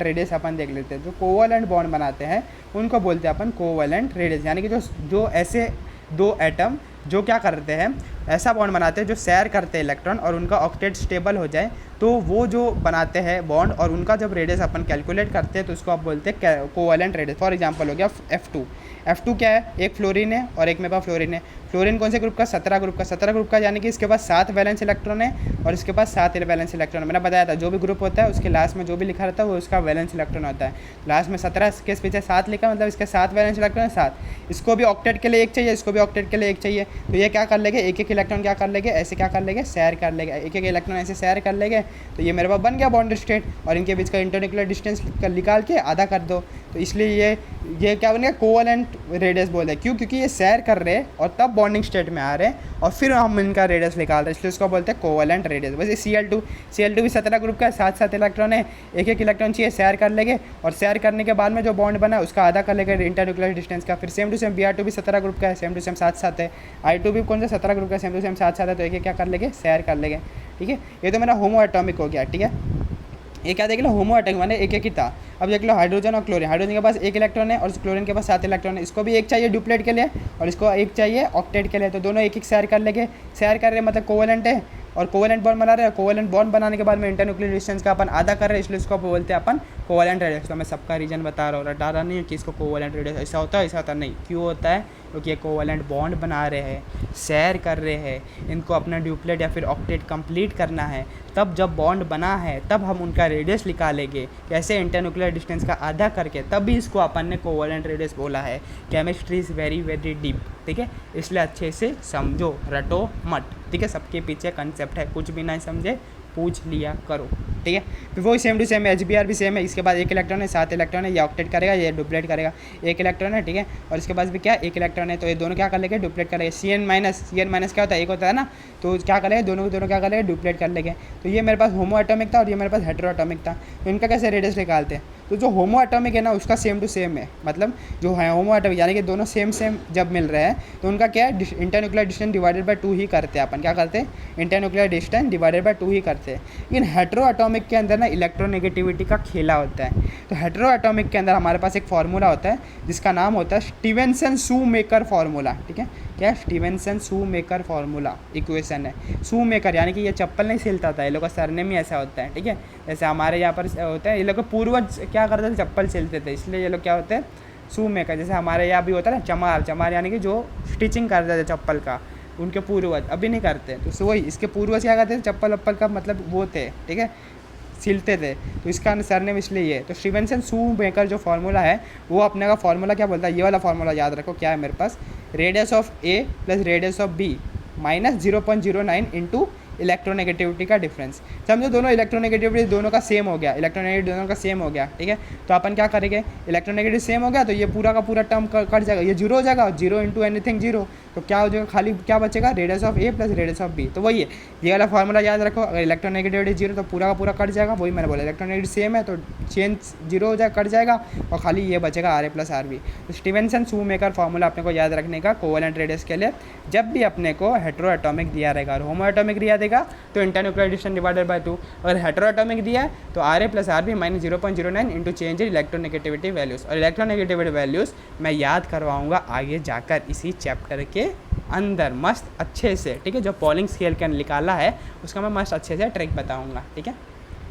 रेडियस अपन देख लेते हैं। जो कोवैलेंट बॉन्ड बनाते हैं उनको बोलते हैं अपन कोवैलेंट रेडियस, यानी कि जो ऐसे 2 एटम जो क्या करते हैं, ऐसा बॉन्ड बनाते हैं जो शेयर करते हैं इलेक्ट्रॉन और उनका ऑक्टेट स्टेबल हो जाए, तो वो जो बनाते हैं बॉन्ड और उनका जब रेडियस अपन कैलकुलेट करते हैं तो उसको आप बोलते हैं कोवैलेंट रेडियस। फॉर एग्जांपल हो गया F2। F2 क्या है, एक फ्लोरीन है और एक मेरे पास फ्लोरीन है। फ्लोरीन कौन से ग्रुप का, 17 ग्रुप का, 17 ग्रुप का, यानी कि इसके पास 7 वैलेंस इलेक्ट्रॉन है और इसके पास 7 वैलेंस इलेक्ट्रॉन। मैंने बताया था जो भी ग्रुप होता है उसके लास्ट में जो भी लिखा रहता है वो उसका वैलेंस इलेक्ट्रॉन होता है। लास्ट में 17 के पीछे 7 लिखा, मतलब इसके 7 वैलेंस इलेक्ट्रॉन है 7। इसको भी ऑक्टेट के लिए एक चाहिए, इसको भी ऑक्टेट के लिए एक चाहिए, तो ये क्या कर लेंगे, एक एक इलेक्ट्रॉन क्या कर लेंगे, ऐसे क्या कर लेंगे, शेयर कर लेंगे, एक एक इलेक्ट्रॉन ऐसे शेयर कर लेंगे, तो ये मेरे पास बन गया बॉन्ड स्टेट। और इनके बीच का इंटरन्यूक्लियर डिस्टेंस निकाल के आधा कर दो, तो इसलिए ये क्या बन गया, कोवैलेंट रेडियस बोलते हैं। क्यों, क्योंकि ये शेयर कर रहे हैं और तब बॉन्डिंग स्टेट में आ रहे हैं और फिर हम इनका रेडियस निकाल रहे हैं, इसलिए उसको बोलते हैं कोवैलेंट रेडियस। वैसे Cl2 भी 17 ग्रुप का, 7 इलेक्ट्रॉन है, एक एक इलेक्ट्रॉन चाहिए, शेयर कर लेंगे और शेयर करने के बाद में जो बॉन्ड बना उसका आधा कर लेंगे इंटरन्यूक्लियर डिस्टेंस का। फिर सेम टू सेम Br2 भी 17 ग्रुप का है, सेम टू सेम 7 है। I2 भी कौन सा 17 ग्रुप का, सेम टू सेम 7 है, तो एक एक क्या कर लेंगे, शेयर कर लेंगे। ठीक है, ये तो मेरा होमो एटॉमिक हो गया। ठीक है, ये क्या देख लो, होमो एटॉमिक माने एक एक ही था। अब देख लो हाइड्रोजन और क्लोरीन, हाइड्रोजन के पास एक इलेक्ट्रॉन है और क्लोरीन के पास 7 इलेक्ट्रॉन है। इसको भी एक चाहिए डुप्लेट के लिए और इसको एक चाहिए ऑक्टेट के लिए, तो दोनों एक एक शेयर कर लेंगे। शेयर कर रहे हैं मतलब कोवैलेंट है और कोवैलेंट बॉन्ड बना रहे हैं। कोवैलेंट बॉन्ड बनाने के बाद में इंटरन्यूक्लियर डिस्टेंस का अपन आधा कर रहे हैं, इसलिए इसको बोलते हैं अपन कोवैलेंट रेडियस। तो मैं सबका रीजन बता रहा हूँ, रटा रहा नहीं है कि इसको कोवैलेंट रेडियस ऐसा होता है ऐसा होता नहीं। क्यों होता है, क्योंकि ये कोवैलेंट बॉन्ड बना रहे हैं, शेयर कर रहे हैं, इनको अपना ड्यूप्लेट या फिर ऑक्टेट कंप्लीट करना है, तब जब बॉन्ड बना है तब हम उनका रेडियस निकालेंगे कैसे, इंटरन्यूक्लियर डिस्टेंस का आधा करके, तब भी इसको अपन ने कोवैलेंट रेडियस बोला है। Chemistry is very very deep, ठीक है, इसलिए अच्छे से समझो, रटो मत। ठीक है, सबके पीछे कंसेप्ट है, कुछ भी नहीं समझे पूछ लिया करो। ठीक है, फिर वही सेम टू सेम है, HBr भी सेम है। इसके बाद एक इलेक्ट्रॉन है, 7 इलेक्ट्रॉन है, ये ऑक्टेट करेगा, ये डुप्लेट करेगा। एक इलेक्ट्रॉन है, ठीक है, और इसके पास भी क्या, एक इलेक्ट्रॉन है, तो ये दोनों क्या कर लेंगे, डुप्लेट करेंगे। CN माइनस क्या होता है, एक होता है ना, तो क्या करेंगे, दोनों क्या कर लेंगे, डुप्लेट कर लेंगे। तो ये मेरे पास होमो एटॉमिक था और ये मेरे पास हेटेरो एटॉमिक था। तो इनका कैसे रेडियस निकालते हैं, तो जो होमो एटॉमिक है ना उसका सेम टू सेम है, मतलब जो है होमो एटॉमिक यानी कि दोनों सेम जब मिल रहे हैं तो उनका क्या है, इंटरन्यूक्लियर डिस्टेंस डिवाइडेड बाय 2 ही करते हैं अपन। क्या करते हैं, इंटरन्यूक्लियर डिस्टेंस डिवाइडेड बाय 2 ही करते हैं। लेकिन हेटेरो एटॉमिक के अंदर ना इलेक्ट्रोनेगेटिविटी का खेला होता है। तो हेटेरो एटॉमिक के अंदर हमारे पास एक फार्मूला होता है जिसका नाम होता है स्टीवेंसन शूमेकर फार्मूला। ठीक है, क्या, स्टीवेंसन शूमेकर फार्मूला इक्वेशन है। शूमेकर यानी कि ये चप्पल नहीं सिलता था, ये लोग का सरनेम ही ऐसा होता है। ठीक है, जैसे हमारे यहाँ पर होता है, ये लोग पूर्वज क्या करते थे, चप्पल सिलते थे, इसलिए ये लोग क्या होते हैं, शूमेकर। जैसे हमारे यहाँ भी होता है ना चमार यानी कि जो स्टिचिंग करते थे चप्पल का, उनके पूर्वज अभी नहीं करते, तो वही इसके पूर्वज क्या करते थे, चप्पल वप्पल का मतलब वो थे, ठीक है, सिलते थे, तो इसका सरनेम इसलिए ये। तो स्टीवेंसन शूमेकर जो फार्मूला है वो अपने का फार्मूला क्या बोलता है, ये वाला फार्मूला याद रखो, क्या है मेरे पास, radius of A plus radius of B minus 0.09 into electronegativity का डिफरेंस। समझो दोनों इलेक्ट्रोनेगेटिविटी दोनों का सेम हो गया, इलेक्ट्रोनेगेटिव दोनों का सेम हो गया। ठीक है, तो अपन क्या करेंगे, इलेक्ट्रोनेगेटिव सेम हो गया तो ये पूरा का पूरा टर्म कट जाएगा, ये 0 हो जाएगा, 0 इंटू एनीथिंग 0, तो क्या हो जाएगा, खाली क्या बचेगा, radius of A plus radius of B। तो वही है, ये वाला फार्मूला याद रखो, अगर इलेक्ट्रोनेगेटिविटी 0 तो पूरा का पूरा कट जाएगा। वही मैंने बोला इलेक्ट्रोनेगेटिव सेम है तो चेंज 0 हो जाएगा, कट जाएगा और खाली ये बचेगा RA प्लस RB। तो स्टीवेंसन शूमेकर फार्मूला अपने को याद रखने का कोवैलेंट रेडियस के लिए, जब भी अपने को हेटेरो एटॉमिक दिया रहेगा और होमो एटॉमिक दिया देगा तो इंटरन्यूक्लियर डिस्टेंस डिवाइडेड बाय 2, अगर हेटेरो एटॉमिक दिया है तो RA plus RB minus 0.09 into change in electronegativity values. और इलेक्ट्रोनेगेटिविटी वैल्यूज़ मैं याद करवाऊंगा आगे जाकर इसी चैप्टर के अंदर मस्त अच्छे से। ठीक है, जो पॉलिंग स्केल का निकाला है उसका मैं मस्त अच्छे से ट्रिक बताऊंगा। ठीक है,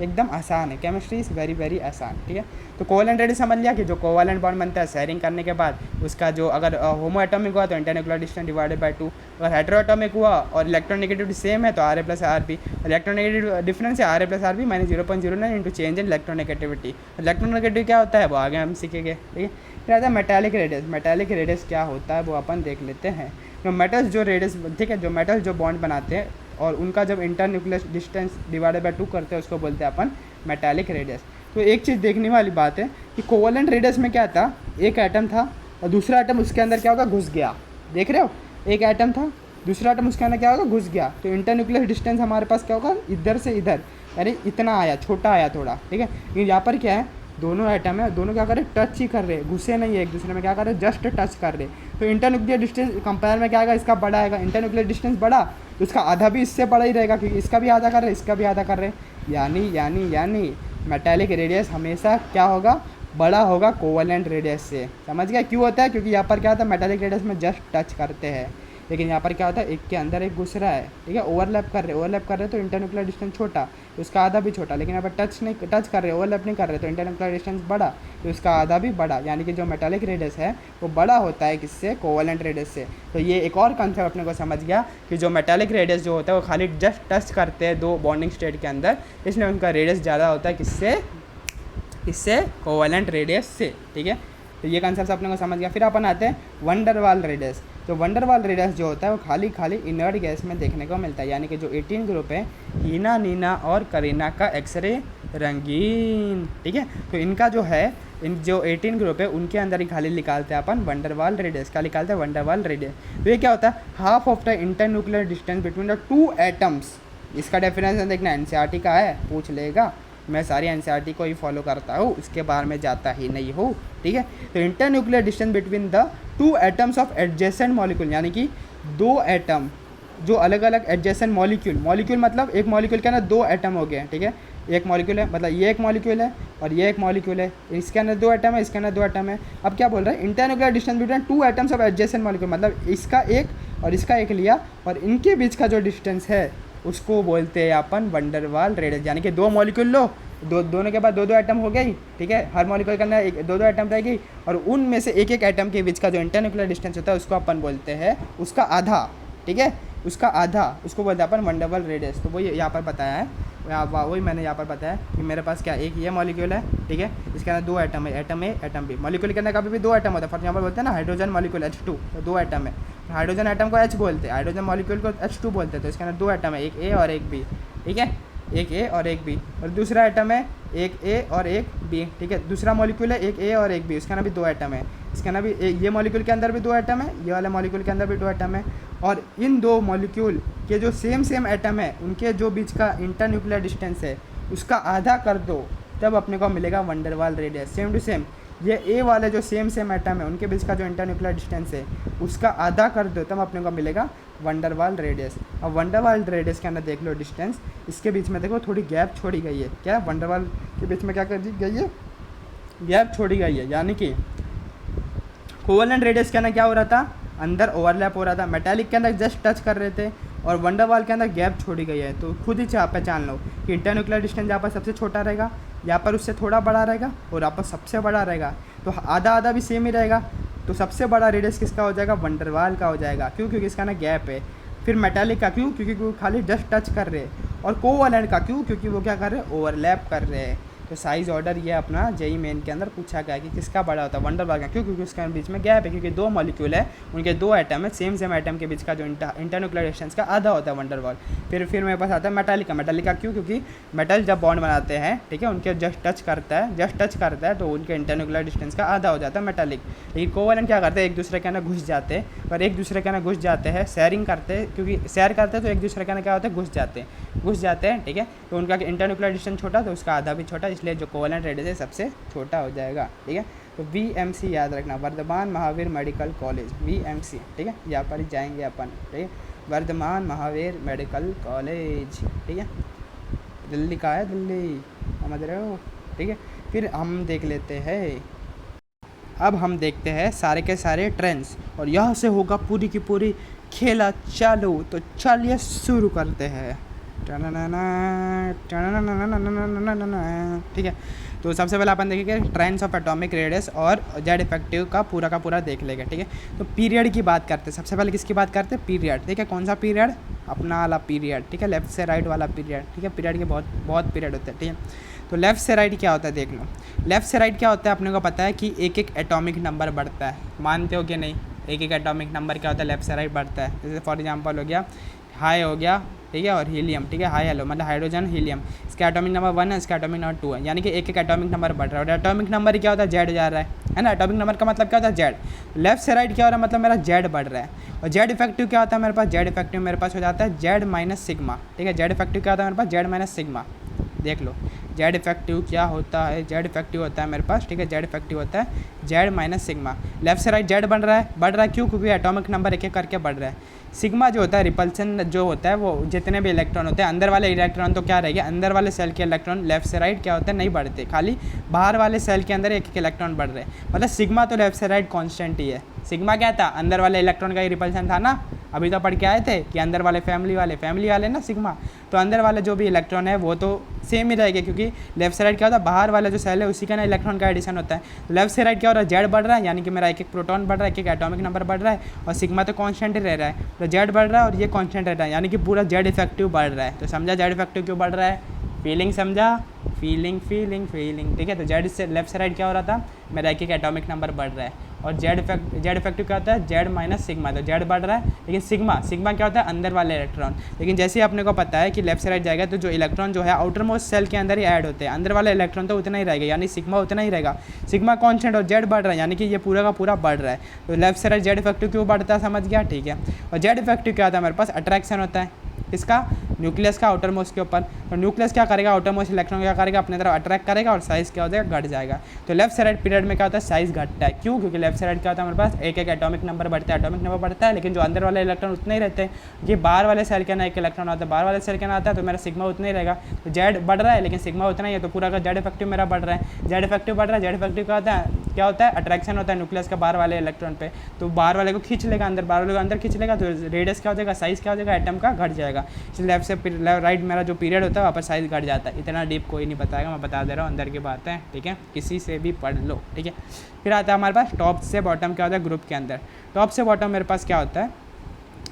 एकदम आसान है, केमिस्ट्री इज़ वेरी वेरी आसान। ठीक है, तो कोवैलेंट रेडियस समझ लिया कि जो कोवैलेंट बॉन्ड बनता है शेयरिंग करने के बाद उसका जो, अगर होमो एटॉमिक हुआ तो इंटरन्यूक्लियर डिस्टेंस डिवाइडेड बाय 2, अगर हेटेरो एटॉमिक हुआ और इलेक्ट्रोनेगेटिविटी सेम है तो RA plus RB, electronegative difference है RA plus RB minus 0.09 into change in electronegativity. Electronegative क्या होता है वो आगे हम सीखेंगे। ठीक है, फिर आता है मेटालिक रेडियस। मेटालिक रेडियस क्या होता है वो अपन देख लेते हैं। तो मेटल्स जो रेडियस, ठीक है, जो मेटल्स जो बॉन्ड बनाते हैं और उनका जब इंटरन्यूक्लियर डिस्टेंस डिवाइडेड बाय 2 करते हैं उसको बोलते हैं अपन मेटालिक रेडियस। तो एक चीज़ देखने वाली बात है कि कोवैलेंट रेडियस में क्या था, एक एटम था और दूसरा एटम उसके अंदर क्या होगा, घुस गया। देख रहे हो, एक एटम था, दूसरा एटम उसके अंदर क्या होगा, घुस गया, तो इंटरन्यूक्लियर डिस्टेंस हमारे पास क्या होगा, इधर से इधर, यानी इतना आया, छोटा आया थोड़ा। ठीक है, लेकिन यहाँ पर क्या है, दोनों एटम है, दोनों क्या कर रहे हैं, टच ही कर रहे हैं, घुसे नहीं है एक दूसरे में, क्या कर रहे हैं, जस्ट टच कर रहे हैं। तो इंटरन्यूक्लियर डिस्टेंस कंपेयर में क्या आएगा, इसका बड़ा आएगा। इंटरन्यूक्लियर डिस्टेंस बड़ा तो इसका आधा भी इससे बड़ा ही रहेगा, क्योंकि इसका भी आधा कर रहे हैं, इसका भी आधा कर रहे हैं। यानी मेटालिक रेडियस हमेशा क्या होगा, बड़ा होगा कोवैलेंट रेडियस से। समझ गया क्यों होता है, क्योंकि यहाँ पर क्या होता है, मेटालिक रेडियस में जस्ट टच करते हैं। लेकिन यहाँ पर क्या होता है, एक के अंदर एक घुस रहा है, ठीक है, ओवरलैप कर रहे हैं तो इंटरन्यूक्लियर डिस्टेंस छोटा, तो उसका आधा भी छोटा। लेकिन यहाँ पर टच कर रहे, ओवरलैप नहीं कर रहे, तो इंटरन्यूक्लियर डिस्टेंस बड़ा, तो उसका आधा भी बड़ा। यानी कि जो मेटालिक रेडियस है वो बड़ा होता है किससे, कोवेलेंट रेडियस से। तो ये एक और कंसेप्ट अपने को समझ गया कि जो मेटालिक रेडियस जो होता है वो खाली जस्ट टच करते हैं दो बॉन्डिंग स्टेट के अंदर, इसलिए उनका रेडियस ज़्यादा होता है किससे, कोवेलेंट रेडियस से, ठीक है। तो ये कंसेप्ट अपने को समझ गया। फिर अपन आते हैं वंडरवाल रेडियस। तो वंडरवाल रेडियस जो होता है वो खाली इनर्ट गैस में देखने को मिलता है। यानी कि जो 18 ग्रुप है, हीना, नीना और करीना का एक्सरे रंगीन, ठीक है। तो इनका जो है, इन जो 18 ग्रुप है उनके अंदर ही खाली निकालते हैं अपन वंडरवाल रेडियस। क्या निकालते हैं, वंडरवाल रेडियस। तो ये क्या होता है, half of the internuclear distance between the two atoms. इसका डेफिनेशन देखना, एनसीईआरटी का है, पूछ लेगा। मैं सारी एनसीईआरटी को ही फॉलो करता हूँ, इसके बारे में जाता ही नहीं हूँ, ठीक है। तो internuclear distance between the two atoms of adjacent molecule, यानी कि दो एटम जो अलग अलग एडजेसेंट मॉलिक्यूल मतलब एक मॉलिक्यूल के अंदर दो एटम हो गए, ठीक है। एक मॉलिक्यूल है, मतलब ये एक मॉलिक्यूल है और ये एक मॉलिक्यूल है, इसके अंदर दो एटम है, इसके अंदर दो एटम है। अब क्या बोल रहे हैं, internuclear distance between two atoms of adjacent molecule, मतलब इसका एक और इसका एक लिया और इनके बीच का जो डिस्टेंस है उसको बोलते हैं अपन वंडरवाल रेडियस। यानी कि दो मॉलिक्यूल लो, दोनों के बाद दो एटम हो गई, ठीक है। हर मॉलिक्यूल के अंदर दो एटम रहेगी और उनमें से एक एटम के बीच का जो इंटरन्यूक्लियर डिस्टेंस होता है उसको अपन बोलते हैं उसका आधा, ठीक है, उसका आधा, उसको बोलते हैं अपन वंडरवाल रेडियस। तो वही यहाँ पर बताया है, वही मैंने यहाँ पर बताया कि मेरे पास क्या, एक ये मॉलिक्यूल है, ठीक है, इसके अंदर दो एटम है, atom A atom B. Molecule के अंदर कभी भी दो एटम होता है। फॉर एग्जाम्पल बोलते हैं ना हाइड्रोजन मॉलिक्यूल H2, तो दो एटम है, हाइड्रोजन एटम को H बोलते हैं, हाइड्रोजन मॉलिक्यूल को H2 बोलते हैं। तो इसके अंदर दो एटम है, एक ए और एक बी, ठीक है, एक ए और एक बी। और दूसरा एटम है एक ए और एक बी, ठीक है। दूसरा मॉलिक्यूल है एक ए और एक बी, इसके अंदर भी दो एटम है, इसके अंदर भी ये मॉलिक्यूल के अंदर भी दो एटम है, ये वाले मॉलिक्यूल के अंदर भी दो एटम है। और इन दो मॉलिक्यूल के जो सेम एटम है उनके जो बीच का इंटरन्यूक्लियर डिस्टेंस है उसका आधा कर दो, तब अपने को मिलेगा van der Waal radius. Same to same ये ए वाले जो सेम एटम है उनके बीच का जो इंटरन्यूक्लियर डिस्टेंस है उसका आधा कर दो, तब अपने को मिलेगा वंडरवाल रेडियस। अब वंडरवाल रेडियस के अंदर देख लो डिस्टेंस, इसके बीच में देखो थोड़ी गैप छोड़ी गई है। क्या वंडरवाल के बीच में क्या कर दी गई है, गैप छोड़ी गई है। यानी कि कोवेलेंट रेडियस के अंदर क्या हो रहा था, अंदर ओवरलैप हो रहा था, मेटालिक के अंदर जस्ट टच कर रहे थे, और वंडरवाल के अंदर गैप छोड़ी गई है। तो खुद ही पहचान लो कि इंटरन्यूक्लियर डिस्टेंस यहाँ पर सबसे छोटा रहेगा, यहाँ पर उससे थोड़ा बड़ा रहेगा और यहाँ पर सबसे बड़ा रहेगा। तो आधा भी सेम ही रहेगा। तो सबसे बड़ा रेडियस किसका हो जाएगा, वंडरवाल का हो जाएगा। क्यों, क्योंकि इसका ना गैप है। फिर मेटालिक का क्यों, क्योंकि वो खाली जस्ट टच कर रहे हैं। और कोवेलेंट का क्यों, क्योंकि वो क्या कर रहे हैं, ओवरलैप कर रहे हैं। तो साइज़ ऑर्डर ये अपना जेई मेन के अंदर पूछा गया कि किसका बड़ा होता है, वंडरवाल का। क्यों, क्योंकि उसके बीच में गैप है, क्योंकि दो मॉलिक्यूल है, उनके दो एटम है, सेम एटम के बीच का जो इंटरन्यूक्लियर डिस्टेंस का आधा होता है वंडरवाल। फिर मेरे पास आता है मेटालिक का क्यों, क्योंकि मेटल जब बॉन्ड बनाते हैं, ठीक है, उनके जस्ट टच करता है तो उनके इंटरन्यूक्लियर डिस्टेंस का आधा हो जाता है मेटालिक। लेकिन कोवेलेंट क्या करते हैं, एक दूसरे के अंदर घुस जाते हैं, और एक दूसरे के अंदर घुस जाते हैं, शेयरिंग करते हैं, क्योंकि शेयर करते हैं तो एक दूसरे के अंदर क्या होता है, घुस जाते हैं, ठीक है। तो उनका इंटरन्यूक्लियर डिस्टेंस छोटा तो उसका आधा भी छोटा, इसलिए जो कोवेलेंट रेडियस है सबसे छोटा हो जाएगा, ठीक है। तो VMC याद रखना, Vardhman Mahavir medical college, VMC, ठीक है, यहाँ पर ही जाएंगे अपन, ठीक है, वर्धमान महावीर मेडिकल कॉलेज, ठीक है, दिल्ली का है, दिल्ली, समझ रहे हो, ठीक है। फिर हम देख लेते हैं, अब हम देखते हैं सारे के सारे ट्रेंड्स, और यहाँ से होगा पूरी की पूरी खेला चालू। तो चलिए शुरू करते हैं, ठीक है। तो सबसे पहले अपन देखेंगे ट्रेंड्स ऑफ एटॉमिक रेडियस और जेड इफेक्टिव का पूरा देख लेंगे, ठीक है। तो पीरियड की बात करते हैं, सबसे पहले किसकी बात करते हैं, पीरियड, ठीक है। कौन सा पीरियड, अपना वाला पीरियड, ठीक है, लेफ्ट से राइट वाला पीरियड, ठीक है। पीरियड के बहुत पीरियड होते हैं, ठीक है। तो लेफ़्ट से राइट क्या होता है देख लो, लेफ़्ट से राइट क्या होता है, अपने को पता है कि एक एटॉमिक नंबर बढ़ता है, मानते हो कि नहीं, एक एटॉमिक नंबर क्या होता है, लेफ्ट से राइट बढ़ता है। जैसे फॉर एग्जांपल हो गया हाई हो गया, ठीक है, और हीलियम, ठीक है, हाई हेलो मतलब हाइड्रोजन हीलियम, इसका एटॉमिक नंबर 1 है, इसका एटॉमिक नंबर 2 है, यानी कि एक एटॉमिक नंबर बढ़ रहा है। और एटॉमिक नंबर ही क्या होता है, जेड जा रहा है ना। एटॉमिक नंबर का मतलब क्या होता है, जेड। लेफ्ट से राइट क्या हो रहा है, मतलब मेरा जेड बढ़ रहा है। और जेड इफेक्टिव क्या होता है मेरे पास, जेड इफेक्टिव मेरे पास हो जाता है जेड माइनस सिग्मा, ठीक है। जेड इफेक्टिव क्या होता है मेरे पास, जेड माइनस सिग्मा, देख लो जेड इफेक्टिव क्या होता है, जेड इफेक्टिव होता है मेरे पास, ठीक है, जेड इफेक्टिव होता है जेड माइनस सिग्मा। लेफ्ट से राइट जेड बढ़ रहा है क्यों, क्योंकि एटॉमिक नंबर एक करके बढ़ रहा है। सिग्मा जो होता है रिपल्सन जो होता है, वो जितने भी इलेक्ट्रॉन होते हैं, अंदर वाले इलेक्ट्रॉन तो क्या रहेगा, अंदर वाले सेल के इलेक्ट्रॉन लेफ्ट से राइट क्या होते हैं, नहीं बढ़ते, खाली बाहर वाले सेल के अंदर एक इलेक्ट्रॉन बढ़ रहे हैं। मतलब सिग्मा तो लेफ्ट से राइट कांस्टेंट ही है, सिग्मा क्या था, अंदर वाले इलेक्ट्रॉन का ही रिपल्शन था ना, अभी तो पढ़ के आए थे कि अंदर वाले फैमिली वाले ना सिग्मा, तो अंदर वाले जो भी इलेक्ट्रॉन है वो तो सेम ही रहेगा, क्योंकि लेफ्ट से राइट क्या होता है, बाहर वाला जो सेल है उसी का ना इलेक्ट्रॉन का एडिशन होता है। लेफ्ट से राइट क्या हो रहा है, जेड बढ़ रहा है, यानी कि मेरा एक एक प्रोटॉन बढ़ रहा है, एक एक एटॉमिक नंबर बढ़ रहा है, और सिग्मा तो कांस्टेंट ही रह रहा है, तो जेड बढ़ रहा है और ये कांस्टेंट रह रहा है, यानी कि पूरा जेड इफेक्टिव बढ़ रहा है। तो समझा जेड इफेक्टिव क्यों बढ़ रहा है, फीलिंग समझा, फीलिंग, ठीक है। तो जेड से लेफ्ट से राइट क्या हो रहा था, मेरा एक एक एटॉमिक नंबर बढ़ रहा है, और जेड इफेक्टिव क्या होता है, जेड माइनस सिग्मा, तो जेड बढ़ रहा है, लेकिन सिग्मा क्या होता है, अंदर वाले इलेक्ट्रॉन। लेकिन जैसे ही अपने को पता है कि लेफ्ट से राइट जाएगा तो जो इलेक्ट्रॉन जो है आउटर मोस्ट सेल के अंदर ही ऐड होते हैं, अंदर वाले इलेक्ट्रॉन तो उतना ही रहेगा, यानी सिग्मा उतना ही रहेगा, सिग्मा कॉन्स्टेंट और जेड बढ़ रहा है, यानी कि ये पूरा का पूरा बढ़ रहा है। तो लेफ्ट से राइट जेड इफेक्टिव क्यों बढ़ता है, समझ गया, ठीक है। और जेड इफेक्टिव क्या होता है, मेरे पास अट्रैक्शन होता है, इसका न्यूक्लियस का आउटर मोस्ट के ऊपर, तो न्यूक्लियस क्या करेगा, आउटर मोस्ट इलेक्ट्रॉन क्या करेगा, अपने तरफ अट्रैक्ट करेगा और साइज क्या हो जाएगा, घट जाएगा। तो लेफ्ट से राइट पीरियड में क्या होता है, साइज घटता है, क्यों, क्योंकि लेफ्ट से राइट क्या होता है, हमारे पास एक एक एटॉमिक नंबर बढ़ता है, लेकिन जो अंदर वाले इलेक्ट्रॉन उतने ही रहते हैं, ये बाहर वाले सेल के ना एक इलेक्ट्रॉन आता है, बाहर वाले सेल के ना आता है, तो मेरा सिग्मा उतना ही रहेगा। तो जेड बढ़ रहा है लेकिन सिग्मा उतना ही है, तो पूरा का जेड इफेक्टिव मेरा बढ़ रहा है, जेड इफेक्टिव बढ़ रहा है, जेड इफेक्टिव क्या होता है, अट्रैक्शन होता है न्यूक्लियस का बाहर वाले इलेक्ट्रॉन पे, तो बाहर वाले को खींच लेगा अंदर, बाहर वाले को अंदर खींच लेगा, तो रेडियस क्या हो जाएगा, साइज क्या हो जाएगा, एटम का घट जाएगा। इसलिए लेफ्ट से राइट मेरा जो पीरियड होता है वहाँ पर साइज घट जाता है। इतना डीप कोई नहीं बताएगा, मैं बता दे रहा हूँ अंदर की बात है, ठीक है, किसी से भी पढ़ लो, ठीक है। फिर आता है हमारे पास टॉप से बॉटम क्या होता है ग्रुप के अंदर, टॉप से बॉटम मेरे पास क्या होता है,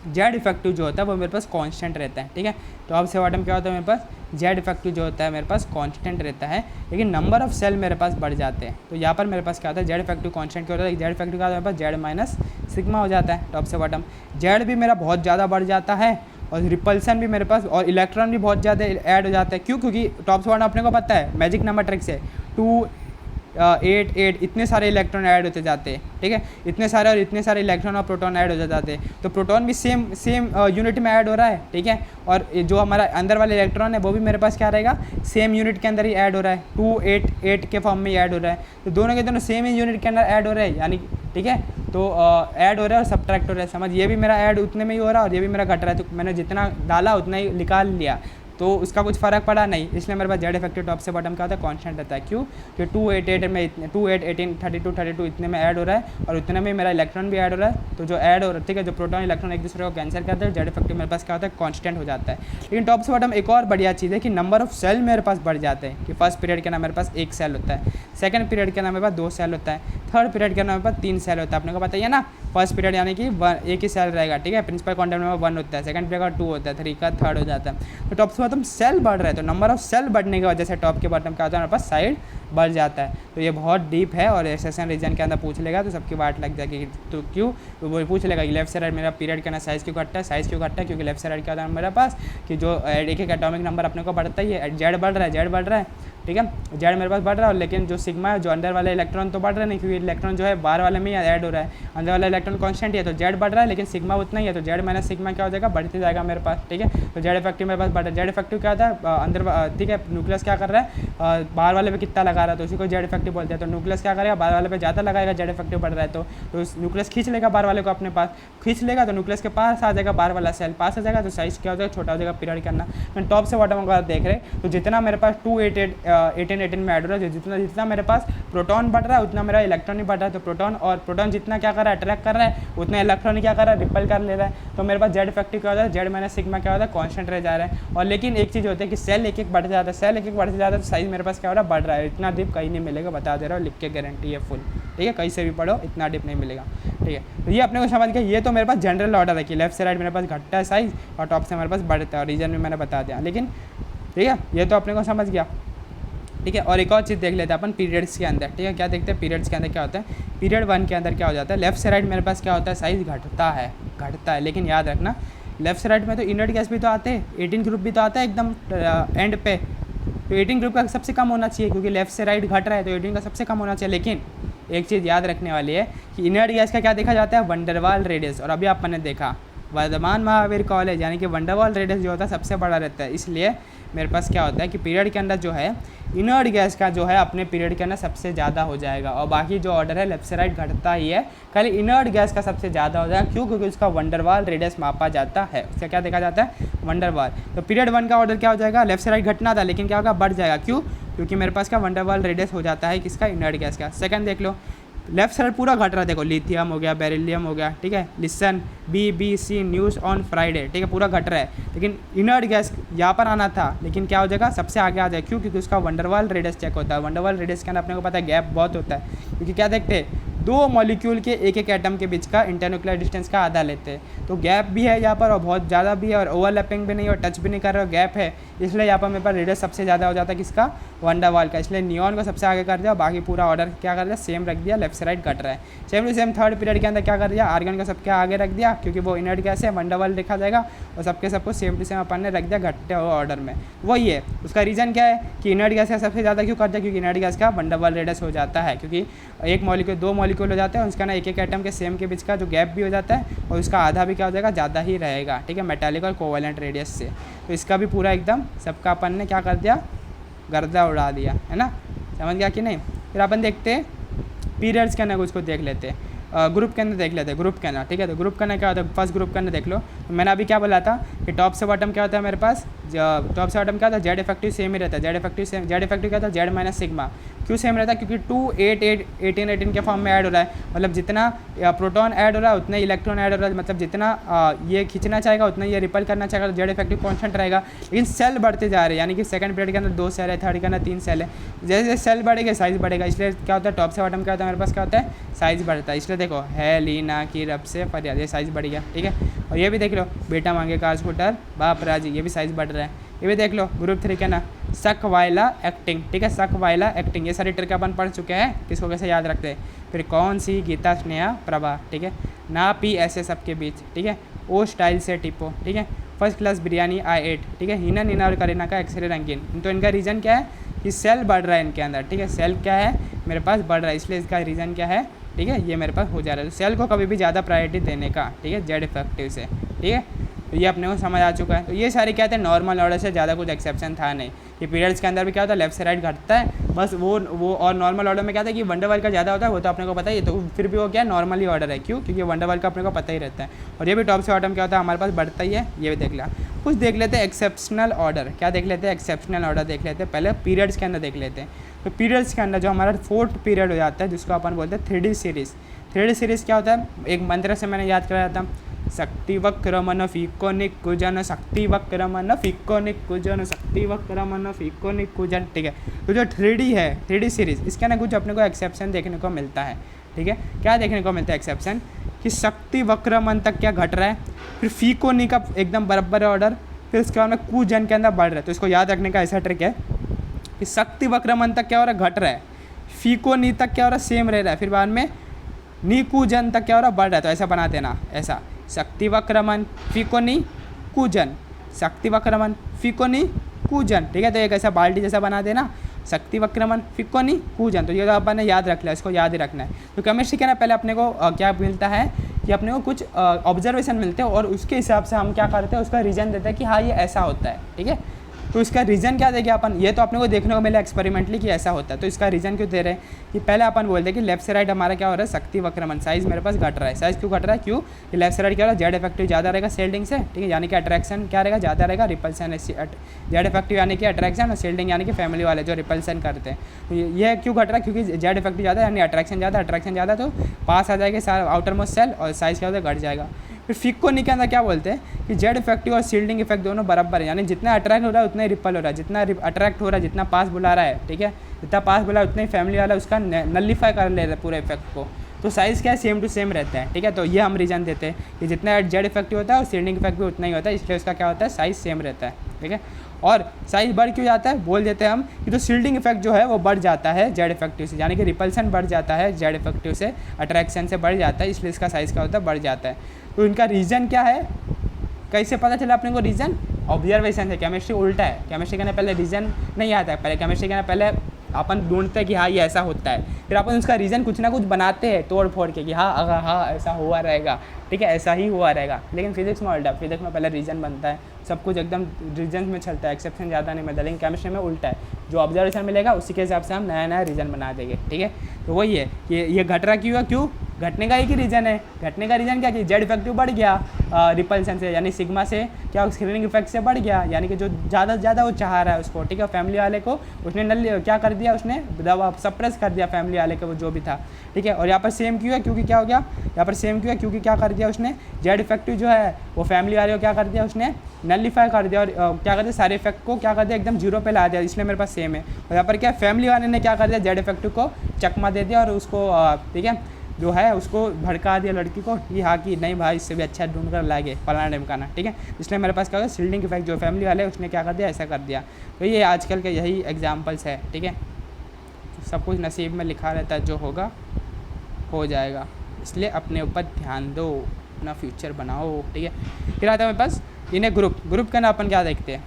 जेड इफेक्टिव जो होता है वो मेरे पास कांस्टेंट रहता है, ठीक है। टॉप से बॉटम क्या होता है, मेरे पास जेड इफेक्टिव जो होता है मेरे पास कांस्टेंट रहता है, लेकिन नंबर ऑफ सेल मेरे पास बढ़ जाते हैं। तो यहाँ पर मेरे पास क्या होता है, जेड इफेक्टिव कांस्टेंट क्या होता है, जेड इफेक्टिव का मेरे पास जेड माइनस सिग्मा हो जाता है टॉप से बॉटम। जेड भी मेरा बहुत ज़्यादा बढ़ जाता है और रिपल्सन भी मेरे पास, और इलेक्ट्रॉन भी बहुत ज़्यादा ऐड हो जाता है, क्यों, क्योंकि टॉप से बॉटम अपने को पता है मैजिक नंबर ट्रिक से 2 8 8 इतने सारे इलेक्ट्रॉन ऐड होते जाते हैं, ठीक है, इतने सारे और इतने सारे इलेक्ट्रॉन और प्रोटॉन ऐड हो जाते हैं, तो प्रोटॉन भी सेम यूनिट में ऐड हो रहा है, ठीक है, और जो हमारा अंदर वाले इलेक्ट्रॉन है वो भी मेरे पास क्या रहेगा, सेम यूनिट के अंदर ही ऐड हो रहा है, 2 8 8 के फॉर्म में ही ऐड हो रहा है, तो दोनों के दोनों सेम ही यूनिट के अंदर ऐड हो रहे हैं, यानी ठीक है, तो ऐड हो रहा है और सब्ट्रैक्ट हो रहा है, समझ, ये भी मेरा ऐड उतने में ही हो रहा है और ये भी मेरा घट रहा है, तो मैंने जितना डाला उतना ही निकाल लिया, तो उसका कुछ फ़र्क पड़ा नहीं, इसलिए मेरे पास जेड इफेक्टिव टॉप से बॉटम क्या होता है, कांस्टेंट रहता है, क्यों, कि 2 8 8 में इतने 2 8 18 32 इतने में ऐड हो रहा है और उतने में मेरा इलेक्ट्रॉन भी ऐड हो रहा है, तो जो ऐड हो रहा है, ठीक है, जो प्रोटॉन इलेक्ट्रॉन एक दूसरे को कैंसिल करते हैं, जेड इफेक्टिव मेरे पास क्या होता है, कांस्टेंट हो जाता है। लेकिन टॉप से बॉटम एक और बढ़िया चीज़ है कि नंबर ऑफ सेल मेरे पास बढ़ जाते हैं, कि फर्स्ट पीरियड के नाम मेरे पास 1 सेल होता है, सेकंड पीरियड के नाम मेरे पास 2 सेल होता है, थर्ड पीरियड के नाम मेरे पास 3 सेल होता है, अपने को बताइए ना, फर्स्ट पीरियड यानी कि 1 ही सेल रहेगा, ठीक है, प्रिंसिपल क्वांटम नंबर 1 होता है, सेकंड पीरियड का 2 होता है, 3 का 3rd हो जाता है, तो टॉप से बॉटम सेल बढ़ रहा है, तो नंबर ऑफ सेल बढ़ने की वजह से टॉप के बॉटम क्या होता है, हमारे पास साइड बढ़ जाता है। तो ये बहुत डीप है और सेशन रीजन के अंदर पूछ लेगा तो सबकी बात लग जाएगी, तो क्यों, तो वो पूछ लेगा कि लेफ्ट से राइट मेरा पीरियड का ना साइज़ क्यों घटता है, साइज़ क्यों घटता है, क्योंकि लेफ्ट से राइट क्या होता है मेरे पास, कि जो एक एक एटॉमिक नंबर अपने को बढ़ता ही है, जेड बढ़ रहा है, ठीक है, जेड मेरे पास बढ़ रहा है, लेकिन जो सिग्मा है, जो अंदर वाले इलेक्ट्रॉन तो बढ़ रहे नहीं, क्योंकि इलेक्ट्रॉन जो है बाहर वाले में ही ऐड हो रहा है, अंदर वाला इलेक्ट्रॉन कांस्टेंट ही है, तो जेड बढ़ रहा है लेकिन सिग्मा उतना ही है, तो जेड माइनस सिग्मा क्या हो जाएगा, बढ़ते जाएगा मेरे पास, ठीक है। तो जेड इफेक्टिव मेरे पास बढ़ रहा है, जेड इफेक्टिव क्या होता है, अंदर, ठीक है, न्यूक्लियस क्या कर रहा है, बाहर वाले पे कितना लगा रहा है, तो उसी को जेड इफेक्टिव बोलते हैं, तो न्यूक्लियस क्या करेगा, बाहर वाले पे ज़्यादा लगाएगा, जेड इफेक्टिव बढ़ रहा है, तो न्यूक्लियस खींच लेगा बाहर वाले को अपने पास, खींच लेगा तो न्यूक्लियस के पास आ जाएगा, बाहर वाला सेल पास आ जाएगा, तो साइज क्या हो जाएगा, छोटा हो जाएगा, पीरियड करना। मैं टॉप से बॉटम अगर देख रहे तो जितना मेरे पास 2 8 18 में ऐड हो रहा है, जितना मेरे पास प्रोटॉन बढ़ रहा है उतना मेरा इलेक्ट्रॉन ही बढ़ रहा है, तो प्रोटॉन जितना क्या कर रहा है, अट्रैक्ट कर रहा है, उतना इलेक्ट्रॉन क्या कर रहा है, रिपल कर ले रहा है, तो मेरे पास जेड इफेक्टिव क्या होता है, जेड माइनस सिग्मा क्या होता है, कांस्टेंट रह जा रहा है। और लेकिन एक चीज़ होती है कि सेल एक एक बढ़ जाता है, सेल एक एक बढ़ जाता है, तो साइज मेरे पास क्या हो रहा है, बढ़ रहा है, इतना डीप कहीं नहीं मिलेगा, बता दे रहा हूँ, लिख के गारंटी है फुल, ठीक है, कहीं से भी पढ़ो इतना डीप नहीं मिलेगा, ठीक है। तो ये अपने को समझ गया, ये तो मेरे पास जनरल ऑर्डर है कि लेफ्ट से राइट मेरे पास घटता है साइज और टॉप से मेरे पास बढ़ता है, और रीजन में मैंने बता दिया, लेकिन ठीक है, ये तो अपने को समझ गया, ठीक है। और एक और चीज़ देख लेते हैं अपन पीरियड्स के अंदर, ठीक है, क्या देखते हैं पीरियड्स के अंदर क्या होता है, पीरियड 1 के अंदर क्या हो जाता है, लेफ्ट से राइट मेरे पास क्या होता है, साइज घटता है, लेकिन याद रखना लेफ्ट से राइट में तो इनर्ट गैस भी तो आते हैं, 18 ग्रुप भी तो आता है एकदम एंड पे, तो 18 ग्रुप का सबसे कम होना चाहिए, क्योंकि लेफ्ट से राइट घट रहा है तो 18 का सबसे कम होना चाहिए। लेकिन एक चीज़ याद रखने वाली है कि इनर्ट गैस का क्या देखा जाता है, वंडरवाल रेडियस, और अभी आपने देखा वर्धमान महावीर कॉलेज यानी कि वंडरवाल रेडियस जो होता है सबसे बड़ा रहता है, इसलिए मेरे पास क्या होता है कि पीरियड के अंदर जो है इनर्ट गैस का जो है अपने पीरियड के अंदर सबसे ज़्यादा हो जाएगा, और बाकी जो ऑर्डर है लेफ्ट से राइट घटता ही है, खाली इनर्ट गैस का सबसे ज़्यादा हो जाएगा, क्यों, क्योंकि उसका वंडरवाल रेडियस मापा जाता है, उसका क्या देखा जाता है, वंडरवाल। तो पीरियड 1 का ऑर्डर क्या हो जाएगा, लेफ्ट से राइट घटना था लेकिन क्या होगा, बढ़ जाएगा, क्यों, क्योंकि मेरे पास का वंडरवाल रेडियस हो जाता है किसका, इनर्ट गैस का। सेकंड देख लो, लेफ्ट साइड पूरा घट रहा है, देखो लिथियम हो गया, बेरिलियम हो गया, ठीक है। Listen BBC news on Friday, ठीक है, पूरा घट रहा है। लेकिन इनर्ट गैस यहाँ पर आना था, लेकिन क्या हो जाएगा, सबसे आगे आ जाए। क्यों? क्योंकि उसका वंडरवाल रेडियस चेक होता है। वंडरवाल रेडियस के अंदर अपने को पता है गैप बहुत होता है, क्योंकि क्या देखते हैं, दो मॉलिक्यूल के एक एक एटम के बीच का इंटरन्यूक्लियर डिस्टेंस का आधा लेते हैं। तो गैप भी है यहाँ पर और बहुत ज़्यादा भी है, और ओवरलैपिंग भी नहीं और टच भी नहीं कर रहे हो, गैप है। इसलिए यहाँ पर मेरे पास रेडियस सबसे ज़्यादा हो जाता है किसका, वंडरवाल का। इसलिए नियॉन को सबसे आगे कर दिया, बाकी पूरा ऑर्डर क्या कर दिया, सेम रख दिया, लेफ्ट से राइट घट रहा है। Same to same third period के अंदर क्या कर दिया, आर्गन को सबके आगे रख दिया, क्योंकि वो इनर्ट गैस है, वंडरवाल लिखा जाएगा, और सबके सबको सेम टू सेम अपन ने रख दिया घटते हुए ऑर्डर में। वही है उसका रीज़न क्या है कि इनर्ट गैस का सबसे ज़्यादा क्यों कर दिया, क्योंकि इनर्ट गैस का वंडरवाल रेडियस हो जाता है, क्योंकि एक मॉलिक्यूल दो मॉलिक्यूल हो जाते हैं, उसका ना एक एक एटम के सेम के बीच का जो गैप भी हो जाता है, और उसका आधा भी क्या हो जाएगा, ज़्यादा ही रहेगा, ठीक है, मेटालिक और कोवेलेंट रेडियस से। तो इसका भी पूरा एकदम सबका अपन ने क्या कर दिया, गर्दा उड़ा दिया, है ना, समझ गया कि नहीं। फिर अपन देखते हैं पीरियड्स के अंदर कुछ देख लेते हैं, ग्रुप के अंदर देख लेते हैं, ग्रुप के अंदर, ठीक है। तो ग्रुप के अंदर क्या होता है, फर्स्ट ग्रुप के अंदर देख लो। तो मैंने अभी क्या बोला था कि टॉप से बॉटम क्या होता है मेरे पास, टॉप से बॉटम क्या होता है, जेड इफेक्टिव सेम ही रहता है। जेड इफेक्टिव क्या होता है, जेड माइनस सिग्मा। क्यों सेम रहता है, क्योंकि 2 8 8 18 18 के फॉर्म में ऐड हो रहा है, मतलब जितना प्रोटॉन ऐड हो रहा है उतना इलेक्ट्रॉन ऐड हो रहा है, मतलब जितना ये खींचना चाहेगा उतना ये रिपल करना चाहेगा, तो जेड इफेक्टिव कॉन्स्टेंट रहेगा। लेकिन सेल बढ़ते जा रहे हैं, यानी कि सेकंड पीरियड के अंदर 2 सेल है, थर्ड के अंदर 3 सेल है, जैसे जैसे सेल बढ़ेगा साइज़ बढ़ेगा, इसलिए क्या होता है, टॉप से बॉटम क्या होता है मेरे पास, क्या होता है, साइज़ बढ़ता है। इसलिए देखो है लीना की रब से फरियाद, ये साइज़ बढ़ गया, ठीक है। और ये भी देख लो, बेटा मांगे कार स्कूटर बाप राजी, ये भी साइज़ बढ़ रहा है। ये भी देख लो ग्रुप 3 के ना, सक वाइला एक्टिंग, ठीक है, सक वाइला एक्टिंग, ये सारी ट्रिक अपन पढ़ चुके हैं, किसको कैसे याद रखते हैं। फिर कौन सी, गीता स्नेहा प्रभा, ठीक है, ना पी ऐसे सबके बीच, ठीक है, ओ स्टाइल से टिपो, ठीक है, फर्स्ट क्लास बिरयानी I8, ठीक है, हिना नीना और करीना का एक्सरे रंगीन। तो इनका रीज़न क्या है कि सेल बढ़ रहा है इनके अंदर, ठीक है, सेल क्या है मेरे पास बढ़ रहा है, इसलिए इसका रीज़न क्या है, ठीक है, ये मेरे पास हो जा रहा है। तो सेल को कभी भी ज़्यादा प्रायोरिटी देने का, ठीक है, जेड इफेक्टिव से, ठीक है। तो ये अपने को समझ आ चुका है। तो ये सारे क्या थे, नॉर्मल ऑर्डर से ज़्यादा कुछ एक्सेप्शन था नहीं। ये पीरियड्स के अंदर भी क्या होता है, लेफ्ट से राइट घटता है बस, वो और नॉर्मल ऑर्डर में क्या था कि वंडरवाल का ज़्यादा होता है, वो तो अपने को पता ही है। तो फिर भी वो क्या नॉर्मली ऑर्डर है, क्यों, क्योंकि वंडरवाल का अपने को पता ही रहता है। और ये भी टॉप से बॉटम क्या होता है हमारे पास बढ़ता ही है, ये भी देख लिया। कुछ देख लेते हैं एक्सेप्शनल ऑर्डर, क्या देख लेते हैं, एक्सेप्शनल ऑर्डर देख लेते हैं। पहले पीरियड्स के अंदर देख लेते हैं। तो पीरियड्स के अंदर जो हमारा 4th पीरियड हो जाता है, जिसको अपन बोलते हैं 3D सीरीज़। 3D सीरीज़ क्या होता है, एक मंत्र से मैंने याद कराया था, शक्ति वक्रमन फीकोनिक कुजन, शक्ति वक्रमन फीकोनिक कुजन, शक्ति वक्रमन फीकोनिक कुजन, ठीक है। तो जो 3D है, 3D सीरीज़, इसके अंदर कुछ अपने को एक्सेप्शन देखने को मिलता है, ठीक है। क्या देखने को मिलता है एक्सेप्शन, कि शक्ति वक्रमन तक क्या घट रहा है, फिर फीकोनिक का एकदम बराबर है ऑर्डर, फिर उसके बाद में कुजन के अंदर बढ़ रहा है। तो इसको याद रखने का ऐसा ट्रिक है कि शक्ति वक्रमन तक क्या हो रहा है, घट रहा है, फीकोनी तक क्या हो रहा है, सेम रह रहा है, फिर बाद में निकुजन तक क्या हो रहा है, बढ़ रहा है। तो ऐसा बना देना, ऐसा शक्ति वक्रमन फीकोनी कुजन, शक्ति वक्रमन फीकोनी कुजन, ठीक है। तो एक ऐसा बाल्टी जैसा बना देना, शक्ति वक्रमन फीकोनी कुजन। तो ये तो अपन ने याद रख लिया, इसको याद ही रखना है। तो केमिस्ट्री के ना पहले अपने को क्या मिलता है कि अपने को कुछ ऑब्जर्वेशन मिलते हैं, और उसके हिसाब से हम क्या करते हैं, उसका रीज़न देते हैं कि हाँ ये ऐसा होता है, ठीक है। तो इसका रीज़न क्या देंगे अपन, ये तो अपने को देखने को मिला एक्सपेरिमेंटली कि ऐसा होता है। तो इसका रीज़न क्यों दे रहे हैं कि पहले अपन बोलते हैं कि लेफ्ट से राइट हमारा क्या हो रहा है, शक्ति वक्रमन, साइज़ मेरे पास घट रहा है। साइज़ क्यों घट रहा है, क्यों, कि लेफ्ट से राइट क्या हो रहा है, जेड इफेक्टिव ज़्यादा रहेगा सेल्डिंग से, ठीक है, यानी कि अट्रैक्शन क्या रहेगा, ज़्यादा रहेगा, रिपल्सन, जेड इफेक्टिव यानी कि अट्रैक्शन, और सेल्डिंग यानी कि फैमिली वाले जो रिपल्सन करते हैं। तो ये क्यों घट रहा है, क्योंकि जेड इफेक्टिव ज़्यादा यानी अट्रैक्शन ज़्यादा, तो पास आ जाएगा सारा आउटर मोस्ट सेल, और साइज़ क्या होता है, घट जाएगा। फिर फीकोनी के अंदर क्या बोलते हैं कि जेड इफेक्टिव और शील्डिंग इफेक्ट दोनों बराबर है, यानी जितना अट्रैक्ट हो रहा है उतना ही रिपल हो रहा है, जितना अट्रैक्ट हो रहा है, जितना पास बुला रहा है, ठीक है, जितना पास बुला है उतना ही फैमिली वाला उसका नलीफाई कर ले रहा है पूरे इफेक्ट को। तो साइज़ क्या है, सेम टू सेम रहता है, ठीक है। तो ये हम रीज़न देते हैं कि जितना जेड इफेक्टिव होता है और शील्डिंग इफेक्ट भी उतना ही होता है, इसलिए उसका क्या होता है, साइज़ सेम रहता है, ठीक है। और साइज़ बढ़ क्यों जाता है, बोल देते हैं हम कि जो शील्डिंग इफेक्ट जो है वो बढ़ जाता है जेड इफेक्टिव से, यानी कि रिपल्सन बढ़ जाता है जेड इफेक्टिव से, अट्रैक्शन से बढ़ जाता है, इसलिए इसका साइज़ क्या होता है, बढ़ जाता है। तो इनका रीज़न क्या है, कैसे पता चला अपने को, रीज़न ऑब्जर्वेशन से। केमिस्ट्री उल्टा है, केमिस्ट्री के पहले रीज़न नहीं आता है, पहले केमिस्ट्री के पहले अपन ढूंढते हैं कि हाँ ये ऐसा होता है, फिर अपन उसका रीज़न कुछ ना कुछ बनाते हैं तोड़ फोड़ के कि हाँ अगर हाँ ऐसा हुआ रहेगा, ठीक है, ऐसा ही हुआ रहेगा। लेकिन फिजिक्स में उल्टा, फिजिक्स में पहले रीज़न बनता है, सब कुछ एकदम रीजन में चलता है, एक्सेप्शन ज़्यादा नहीं मिलता। लेकिन केमिस्ट्री में उल्टा है, जो ऑब्जर्वेशन मिलेगा उसी के हिसाब से हम नया नया रीज़न बना देंगे, ठीक है। तो वही है कि ये घट रहा क्यों, घटने का एक ही रीज़न है, घटने का रीज़न क्या कि जेड इफेक्टिव बढ़ गया रिपल्सन से, यानी सिग्मा से क्या स्क्रीनिंग इफेक्ट से बढ़ गया, यानी कि जो ज़्यादा से ज़्यादा वो चाह रहा है उसको, ठीक है, फैमिली वाले को उसने क्या कर दिया, उसने दबा सप्रेस कर दिया फैमिली वाले को, वो जो भी था, ठीक है। और यहाँ पर सेम क्यों है, क्योंकि क्या हो गया, यहाँ पर सेम क्यों है, क्योंकि क्या कर दिया उसने, जेड इफेक्टिव जो है वो फैमिली वाले को क्या कर दिया उसने नलीफाई कर दिया, और क्या कर दिया सारे इफेक्ट को क्या कर दिया एकदम जीरो पे ला दिया, इसलिए मेरे पास सेम है। और यहाँ पर क्या फैमिली वाले ने क्या कर दिया, जेड इफेक्टिव को चकमा दे दिया और उसको ठीक है जो है उसको भड़का दिया लड़की को कि हाँ कि नहीं भाई इससे भी अच्छा ढूंढ कर लाएंगे फलाना ढिमकाना, ठीक है। इसलिए मेरे पास क्या होगा शील्डिंग इफेक्ट जो फैमिली वाले उसने क्या कर दिया, ऐसा कर दिया। तो ये आजकल के यही एग्जाम्पल्स है, ठीक है। सब कुछ नसीब में लिखा रहता है, जो होगा हो जाएगा, इसलिए अपने ऊपर ध्यान दो, अपना फ्यूचर बनाओ, ठीक है। फिर आता है मेरे पास इन्हें ग्रुप का ना अपन क्या देखते हैं,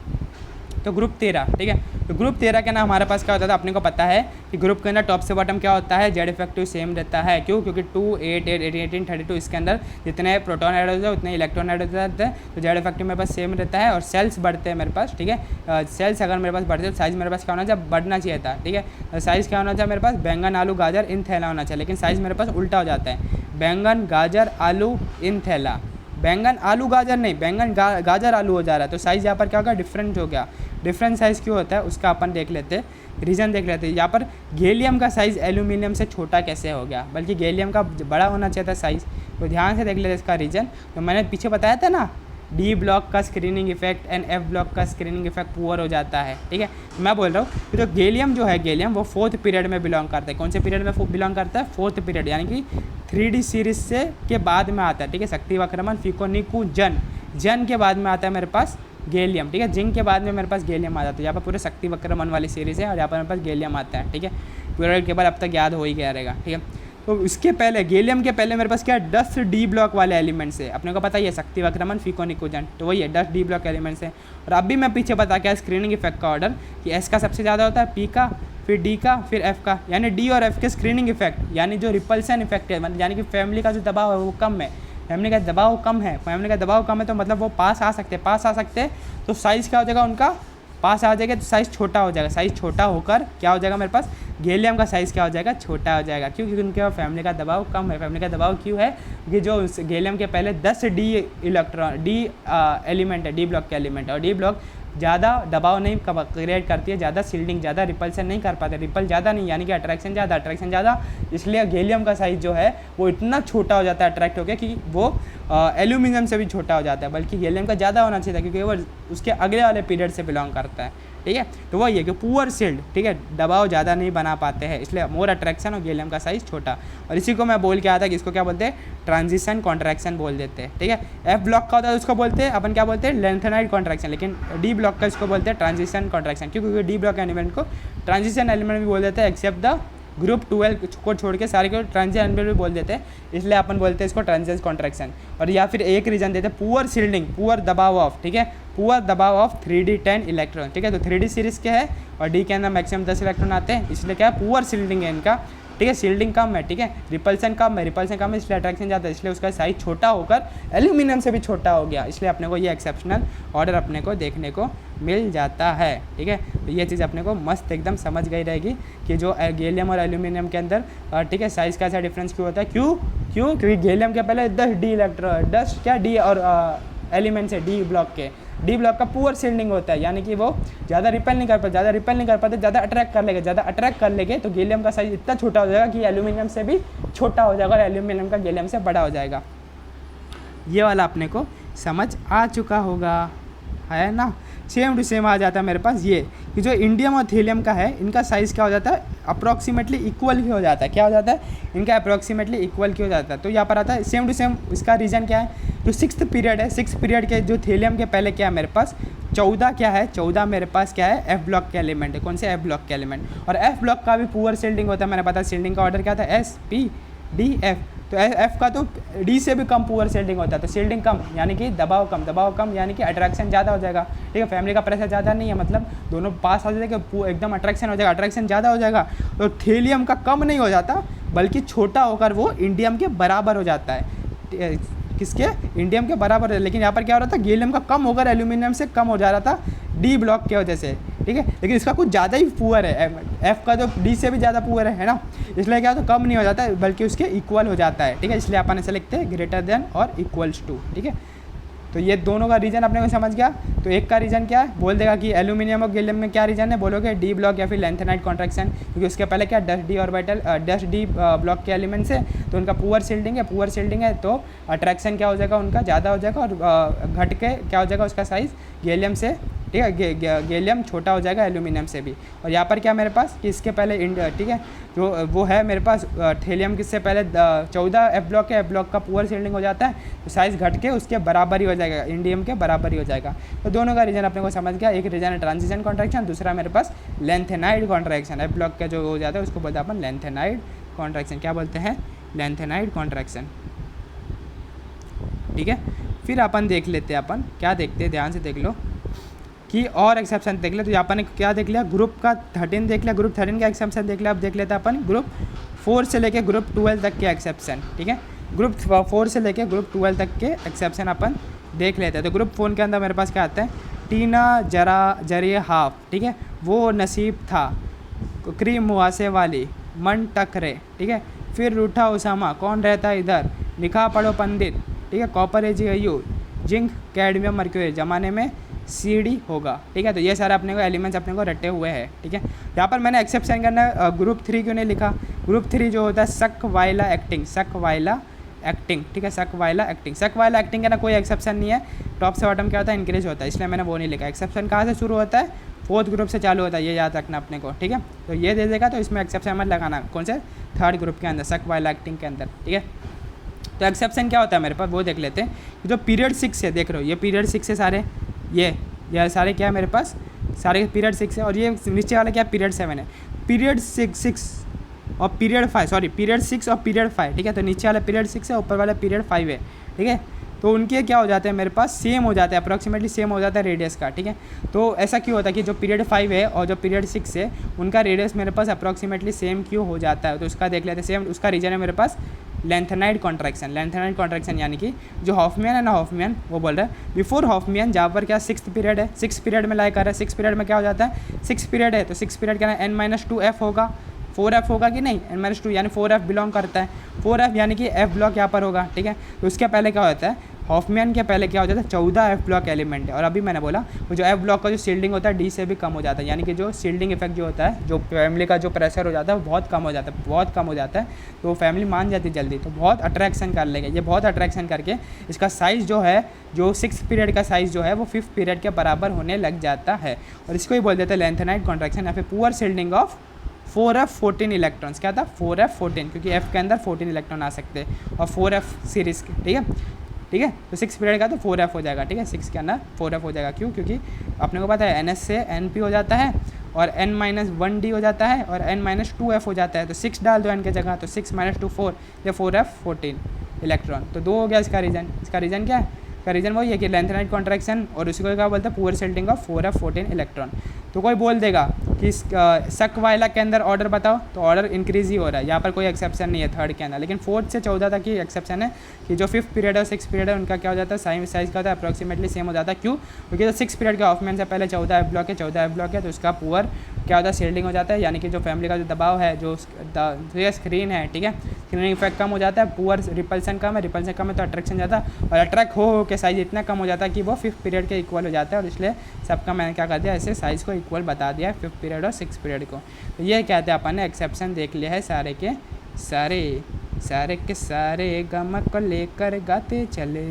तो ग्रुप 13, ठीक है। तो ग्रुप 13 के ना हमारे पास क्या होता था, अपने को पता है कि ग्रुप के अंदर टॉप से बॉटम क्या होता है, जेड इफेक्टिव सेम रहता है। क्यों, क्योंकि 2, 8, 8, 18, 32 इसके अंदर जितने प्रोटॉन ऐड होते हैं उतने इलेक्ट्रॉन ऐड होते हैं, तो जेड इफेक्टिव मेरे पास सेम रहता है। और सेल्स बढ़ते हैं मेरे पास, ठीक है। सेल्स अगर मेरे पास बढ़ते हैं, साइज़ मेरे पास क्या होना चाहिए, बढ़ना चाहिए था, ठीक है। साइज़ क्या होना चाहिए मेरे पास, बैंगन आलू गाजर इन थैला होना चाहिए, लेकिन साइज़ मेरे पास उल्टा हो जाता है, बैंगन गाजर आलू इन थैला, बैंगन आलू गाजर नहीं, बैंगन गाजर आलू हो जा रहा है। तो साइज़ यहाँ पर क्या होगा, डिफरेंट हो गया। डिफरेंट साइज़ क्यों होता है उसका अपन देख लेते हैं, रीज़न देख लेते हैं। यहाँ पर गैलियम का साइज़ एल्यूमिनियम से छोटा कैसे हो गया, बल्कि गैलियम का बड़ा होना चाहिए था साइज़, तो ध्यान से देख लेते इसका रीज़न। तो मैंने पीछे बताया था ना, डी ब्लॉक का screening effect and F block का स्क्रीनिंग इफेक्ट पुअर हो जाता है, ठीक है। मैं बोल रहा हूँ कि जो गैलियम जो है, गैलियम वो 4th पीरियड में बिलोंग करता है। कौन से पीरियड में बिलोंग करता है, 4th पीरियड, यानी कि 3D सीरीज से के बाद में आता है, ठीक है। शक्ति वक्रमण फिकोनिकू जन के बाद में आता है मेरे पास गैलियम, ठीक है। जिंक के बाद में मेरे पास गैलियम आ जाता है। यहाँ पर पूरे शक्ति वक्रमण वाली सीरीज़ है और यहाँ पर मेरे पास गैलियम आता है, ठीक है। पीरियड के बाद अब तक याद हो ही गया रहेगा, ठीक है। तो इसके पहले गैलियम के पहले मेरे पास क्या है, 10 डी ब्लॉक वाले एलिमेंट्स है। अपने को पता ही है शक्ति वक्रमण फिकोनिकोजन, तो वही है 10 डी ब्लॉक एलिमेंट्स है। और अभी मैं पीछे बता क्या स्क्रीनिंग इफेक्ट का ऑर्डर कि एस का सबसे ज़्यादा होता है, पी का, फिर डी का, फिर एफ का, यानी डी और एफ के स्क्रीनिंग इफेक्ट, यानी जो रिपल्सन इफेक्ट है, मतलब यानी कि फैमिली का जो दबाव है वो कम है, फैमिली का दबाव कम है, फैमिली का दबाव कम है, तो मतलब वो पास आ सकते हैं, तो साइज़ क्या हो जाएगा उनका, पास आ जाएगा तो साइज़ छोटा हो जाएगा। साइज़ छोटा होकर क्या हो जाएगा मेरे पास, गैलियम का साइज़ क्या हो जाएगा, छोटा हो जाएगा। क्यों, क्योंकि उनके फैमिली का दबाव कम है। फैमिली का दबाव क्यों है, क्योंकि जो गैलियम के पहले 10 डी इलेक्ट्रॉन डी एलिमेंट है, डी ब्लॉक के एलिमेंट है, और डी ब्लॉक ज़्यादा दबाव नहीं क्रिएट करती है, ज़्यादा शील्डिंग, ज़्यादा रिपल्सन नहीं कर पाते, रिपल ज़्यादा नहीं, यानी कि अट्रैक्शन ज़्यादा, इसलिए गैलियम का साइज़ जो है वो इतना छोटा हो जाता है अट्रैक्ट होकर कि वो एल्यूमिनियम से भी छोटा हो जाता है, बल्कि गैलियम का ज़्यादा होना चाहिए था, क्योंकि वो उसके अगले वाले पीरियड से बिलोंग करता है, ठीक है। तो वही है कि पुअर शील्ड, ठीक है, दबाव ज़्यादा नहीं बना पाते हैं, इसलिए मोर अट्रैक्शन और गैलियम का साइज़ छोटा। और इसी को मैं बोल के आया था कि इसको क्या बोलते हैं, ट्रांजिशन कॉन्ट्रैक्शन बोल देते हैं, ठीक है। एफ ब्लॉक का होता है उसको बोलते हैं अपन क्या बोलते हैं, लेंथेनाइड कॉन्ट्रैक्शन, लेकिन डी ब्लॉक का इसको बोलते हैं ट्रांजिशन कॉन्ट्रैक्शन, क्योंकि डी ब्लॉक एलिमेंट को ट्रांजिशन एलिमेंट भी बोल देते हैं, एक्सेप्ट द ग्रुप 12 को छोड़ के सारे को ट्रांजिशन एलिमेंट भी बोल देते हैं, इसलिए अपन बोलते हैं इसको ट्रांजिशन कॉन्ट्रैक्शन। और या फिर एक रीज़न देते हैं पुअर शील्डिंग, पुअर दबाव ऑफ, ठीक है, पुअर दबाव ऑफ 3D10 इलेक्ट्रॉन, ठीक है। तो 3D सीरीज़ के है और डी के अंदर मैक्सिमम 10 इलेक्ट्रॉन आते हैं, इसलिए क्या है, पुअर शील्डिंग है इनका, ठीक है। शील्डिंग कम है, ठीक है, रिपल्सन कम है, इसलिए अट्रैक्शन ज़्यादा है, इसलिए उसका साइज छोटा होकर एल्यूमिनियम से भी छोटा हो गया, इसलिए अपने को ये एक्सेप्शनल ऑर्डर अपने को देखने को मिल जाता है, ठीक है। तो ये चीज़ अपने को मस्त एकदम समझ गई रहेगी कि जो गैलियम और एल्यूमिनियम के अंदर, ठीक है, साइज़ का ऐसा डिफरेंस क्यों होता है, क्योंकि गैलियम के पहले 10 डी इलेक्ट्रॉन, 10 क्या डी और एलिमेंट्स है डी ब्लॉक के, डी ब्लॉक का पुअर शील्डिंग होता है, यानी कि वो ज़्यादा रिपेल नहीं कर पाते, ज़्यादा अट्रैक्ट कर लेंगे, तो गैलियम का साइज इतना छोटा हो जाएगा कि एल्यूमिनियम से भी छोटा हो जाएगा और एल्यूमिनियम का गैलियम से बड़ा हो जाएगा। ये वाला अपने को समझ आ चुका होगा, है ना। सेम टू सेम आ जाता है मेरे पास ये कि जो इंडियम और थीलियम का है, इनका साइज़ क्या हो जाता है, अप्रॉक्सीमेटली इक्वल ही हो जाता है। क्या हो जाता है, इनका अप्रॉक्सीमेटली इक्वल ही हो जाता है। तो यहाँ पर आता है सेम टू सेम, इसका रीज़न क्या है, जो 6th पीरियड है, 6th पीरियड के जो थीलियम के पहले क्या है मेरे पास 14 क्या है, 14 मेरे पास क्या है, एफ ब्लॉक के एलिमेंट है। कौन से, एफ ब्लॉक के एलिमेंट, और एफ ब्लॉक का भी पुअर शील्डिंग होता है। मैंने बताया शील्डिंग का ऑर्डर क्या था, एस पी डी एफ, तो एफ का तो डी से भी कम पुअर शील्डिंग होता है, तो शील्डिंग कम यानी कि दबाव कम यानी कि अट्रैक्शन ज़्यादा हो जाएगा, ठीक है। फैमिली का प्रेशर ज़्यादा नहीं है, मतलब दोनों पास आ जाएगा, एकदम अट्रैक्शन हो जाएगा, अट्रैक्शन ज़्यादा हो जाएगा। तो थीलियम का कम नहीं हो जाता, बल्कि छोटा होकर वो इंडियम के बराबर हो जाता है, किसके, इंडियम के बराबर है। लेकिन यहाँ पर क्या हो रहा था, गैलियम का कम होकर एल्यूमिनियम से कम हो जा रहा था डी ब्लॉक की वजह से, ठीक है, लेकिन इसका कुछ ज़्यादा ही पुअर है, एफ का तो डी से भी ज़्यादा पुअर है ना, इसलिए क्या तो कम नहीं हो जाता है बल्कि उसके इक्वल हो जाता है, ठीक है, इसलिए अपन ऐसे लिखते हैं ग्रेटर देन और इक्वल्स टू, ठीक है। तो ये दोनों का रीजन अपने को समझ गया। तो एक का रीजन क्या है, बोल देगा कि एल्यूमिनियम और गैलियम में क्या रीजन है, बोलोगे डी ब्लॉक या फिर लेंथेनाइट कॉन्ट्रैक्शन, क्योंकि उसके पहले क्या dust D orbital dust D block के एलिमेंट्स है, तो उनका पुअर शिल्डिंग है, तो अट्रैक्शन क्या हो जाएगा उनका ज़्यादा हो जाएगा, और घट के क्या हो जाएगा उसका साइज़ गैलियम से, ठीक है, गैलियम छोटा हो जाएगा एल्यूमिनियम से भी। और यहाँ पर क्या मेरे पास कि इसके पहले ठीक है, जो वो है मेरे पास थेलियम किससे पहले 14 एफ ब्लॉक है, एफ ब्लॉक का पुअर शिल्डिंग हो जाता है, तो साइज़ घट के उसके बराबर ही हो जाएगा, इंडियम के बराबर ही हो जाएगा। तो दोनों का रीजन अपने को समझ गया, एक रीजन है ट्रांजिशन कॉन्ट्रैक्शन, दूसरा मेरे पास लेंथेनाइड कॉन्ट्रैक्शन, एफ ब्लॉक का जो हो जाता है उसको बोलते हैं अपन लेंथेनाइड कॉन्ट्रैक्शन, क्या बोलते हैं, लेंथेनाइड कॉन्ट्रैक्शन, ठीक है। फिर अपन देख लेते हैं, अपन क्या देखते हैं, ध्यान से देख लो कि और एक्सेप्शन देख ले। तो यहाँ अपन क्या देख लिया, ग्रुप का 13 देख लिया, ग्रुप 13 का एक्सेप्शन देख लिया। अब देख लेते हैं अपन ग्रुप 4 से लेके ग्रुप 12 तक के एक्सेप्शन, ठीक है, ग्रुप 4 से लेके ग्रुप 12 तक के एक्सेप्शन अपन देख लेते हैं। तो ग्रुप 4 के अंदर मेरे पास क्या आता है, टीना जरिए हाफ, ठीक है, वो नसीब था, क्रीम मुआसे वाली, मन टकरे, ठीक है, फिर रूठा उसामा, कौन रहता इधर, निकाह पढ़ो पंडित, ठीक है, कॉपर एजीयू, जिंक कैडमियम मर्क्यूरी, ज़माने में सीडी होगा, ठीक है। तो ये सारे अपने को एलिमेंट्स अपने को रटे हुए हैं, ठीक है। यहाँ पर मैंने एक्सेप्शन करना है, ग्रुप 3 क्यों नहीं लिखा, ग्रुप 3 जो होता है शक वाइला एक्टिंग, ठीक है, शक वाइला एक्टिंग का ना कोई एक्सेप्शन नहीं है, टॉप से बॉटम क्या होता है, इंक्रीज होता है, इसलिए मैंने वो नहीं लिखा। एक्सेप्शन कहाँ से शुरू होता है, 4th ग्रुप से चालू होता है, ये याद रखना अपने को, ठीक है। तो ये दे देगा, तो इसमें एक्सेप्शन मत लगाना, कौन से 3rd ग्रुप के अंदर, शक वाइला एक्टिंग के अंदर, ठीक है। तो एक्सेप्शन क्या होता है मेरे पास, वो देख लेते हैं। जो पीरियड 6 है, देख रहे हो ये पीरियड 6 है सारे, ये सारे क्या है मेरे पास, सारे पीरियड 6 है, और ये नीचे वाला क्या पीरियड 7 है, पीरियड 6 और पीरियड 5, सॉरी पीरियड 6 और पीरियड 5, ठीक है। तो नीचे वाला पीरियड 6 है, ऊपर वाला पीरियड 5 है, ठीक है। तो उनके क्या हो जाते हैं मेरे पास, सेम हो जाता है, अप्रॉक्सीमेटली सेम हो जाता है रेडियस का, ठीक है। तो ऐसा क्यों होता है कि जो पीरियड 5 है और जो पीरियड 6 है उनका रेडियस मेरे पास अप्रॉक्सीमेटली सेम क्यों हो जाता है, तो उसका देख लेते हैं। सेम उसका रीजन है मेरे पास लेंथेनाइड कॉन्ट्रैक्शन, यानी कि जो हॉफमैन है ना, हॉफमैन वो बोल रहा है बिफोर हॉफमैन, जहाँ पर क्या 6th पीरियड है, 6th पीरियड में लाई कर रहा है, 6th पीरियड में क्या हो जाता है, 6th पीरियड है तो 6th पीरियड क्या है, n-2f होगा, 4f होगा कि नहीं, n-2 यानी 4f बिलोंग करता है, 4f यानी कि f ब्लॉक यहाँ पर होगा, ठीक है। तो उसके पहले क्या होता है, हॉफमैन के पहले क्या हो जाता है, 14 एफ ब्लॉक एलिमेंट है, और अभी मैंने बोला वो जो एफ ब्लॉक का जो शील्डिंग होता है डी से भी कम हो जाता है, यानी कि जो शील्डिंग इफेक्ट जो होता है, जो फैमिली का जो प्रेशर हो जाता है वो बहुत कम हो जाता है, बहुत कम हो जाता है, तो फैमिली मान जाती है जल्दी, तो बहुत अट्रैक्शन कर लेगा ये, बहुत अट्रैक्शन करके इसका साइज़ जो है, जो 6th पीरियड का साइज़ जो है वो 5th पीरियड के बराबर होने लग जाता है, और इसको ही बोल देते हैं लेंथेनाइड कॉन्ट्रैक्शन या फिर poor shielding of 4f14 electrons. क्या था, 4f14, क्योंकि f के अंदर 14 इलेक्ट्रॉन आ सकते हैं, और 4f सीरीज़ के, ठीक है। तो 6 पीरियड का तो 4f हो जाएगा, ठीक है, 6 के अंदर 4f हो जाएगा, क्यों, क्योंकि अपने को पता है ns से np हो जाता है, और n-1d हो जाता है, और n-2f हो जाता है, तो 6 डाल दो n के जगह, तो 6 - 2 4, ये 4f14 इलेक्ट्रॉन। तो 2 हो गया इसका रीज़न क्या है, इसका रीज़न वही है कि लेंथेनाइड कॉन्ट्रैक्शन, और उसी को क्या बोलते हैं, poor shielding of 4f14 electron. तो कोई बोल देगा कि शक वाइला के अंदर ऑर्डर बताओ, तो ऑर्डर इंक्रीज ही हो रहा है, यहाँ पर कोई एक्सेप्शन नहीं है 3rd के अंदर, लेकिन 4th से 14 तक ही एक्सेप्शन है कि जो 5th पीरियड और 6th पीरियड है उनका क्या हो जाता है, साइज़ का होता है अप्रॉक्सीमेटली सेम हो जाता है, क्यों, क्योंकि जो 6th पीरियड के हॉफमैन से पहले 14 एफ ब्लॉक है, तो उसका पुअर क्या होता है, शील्डिंग हो जाता है, यानी कि जो फैमिली का जो दबाव है, जो स्क्रीन है, ठीक है, स्क्रीनिंग इफेक्ट कम हो जाता है, पुअर रिपल्सन कम है तो अट्रैक्शन ज़्यादा, और अट्रैक्ट हो के साइज़ इतना कम हो जाता है कि वो 5th पीरियड के इक्वल हो जाता है, और इसलिए सबका मैंने क्या कर दिया, ऐसे साइज़ को इक्वल बता दिया 5th पीरियड और 6th पीरियड को। तो ये कहते हैं अपन ने एक्सेप्शन देख लिया है, सारे के सारे गमक को लेकर गाते चले,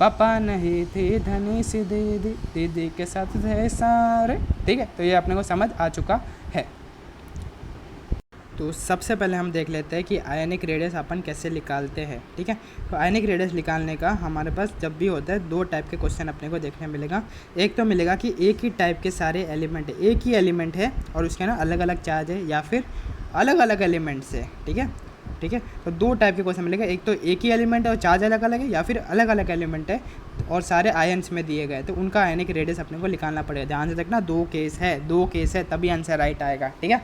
पापा नहीं थे धनी सी दीदी के साथ थे सारे, ठीक है। तो ये अपने को समझ आ चुका है। तो सबसे पहले हम देख लेते हैं कि आयनिक रेडियस अपन कैसे निकालते हैं, ठीक है। तो आयनिक रेडियस निकालने का हमारे पास जब भी होता है 2 टाइप के क्वेश्चन अपने को देखने मिलेगा। एक तो मिलेगा कि एक ही टाइप के सारे एलिमेंट है, एक ही एलिमेंट है और उसके ना अलग अलग चार्ज है, या फिर अलग अलग एलिमेंट्स है, ठीक है। तो 2 टाइप के क्वेश्चन मिलेगा, एक तो एक ही एलिमेंट है और चार्ज अलग अलग है, या फिर अलग अलग एलिमेंट है और सारे आयन्स में दिए गए, तो उनका आयनिक रेडियस अपने को निकालना पड़ेगा। ध्यान से देखना, 2 केस है तभी आंसर राइट आएगा, ठीक है।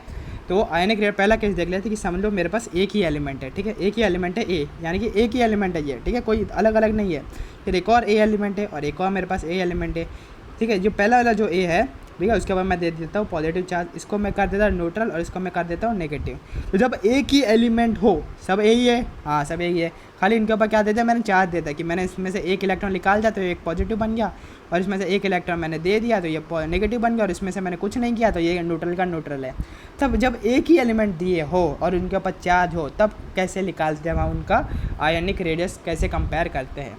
तो आयनिक रेडियस पहला केस देख लेते हैं कि समझ लो मेरे पास एक ही एलिमेंट है, ठीक है, एक ही एलिमेंट है ए, यानी कि एक ही एलिमेंट है ये, ठीक है, कोई अलग अलग नहीं है। फिर एक और ए एलिमेंट है और एक और मेरे पास ए एलिमेंट है, ठीक है। जो पहला वाला जो ए है ठीक है। उसके बाद मैं दे देता हूँ पॉजिटिव चार्ज, इसको मैं कर देता हूँ न्यूट्रल और इसको मैं कर देता हूँ नेगेटिव। तो जब एक ही एलिमेंट हो, सब यही है, हाँ सब यही है, खाली इनके ऊपर क्या देता है, मैंने चार्ज देता है कि मैंने इसमें से एक इलेक्ट्रॉन निकाल दिया तो एक पॉजिटिव बन गया, और इसमें से एक इलेक्ट्रॉन मैंने दे दिया तो ये नेगेटिव बन गया, और इसमें से मैंने कुछ नहीं किया तो ये न्यूट्रल का न्यूट्रल है। तब जब एक ही एलिमेंट दिए हो और उनके ऊपर चार्ज हो, तब कैसे निकालते हैं हम उनका आयनिक रेडियस, कैसे कंपेयर करते हैं,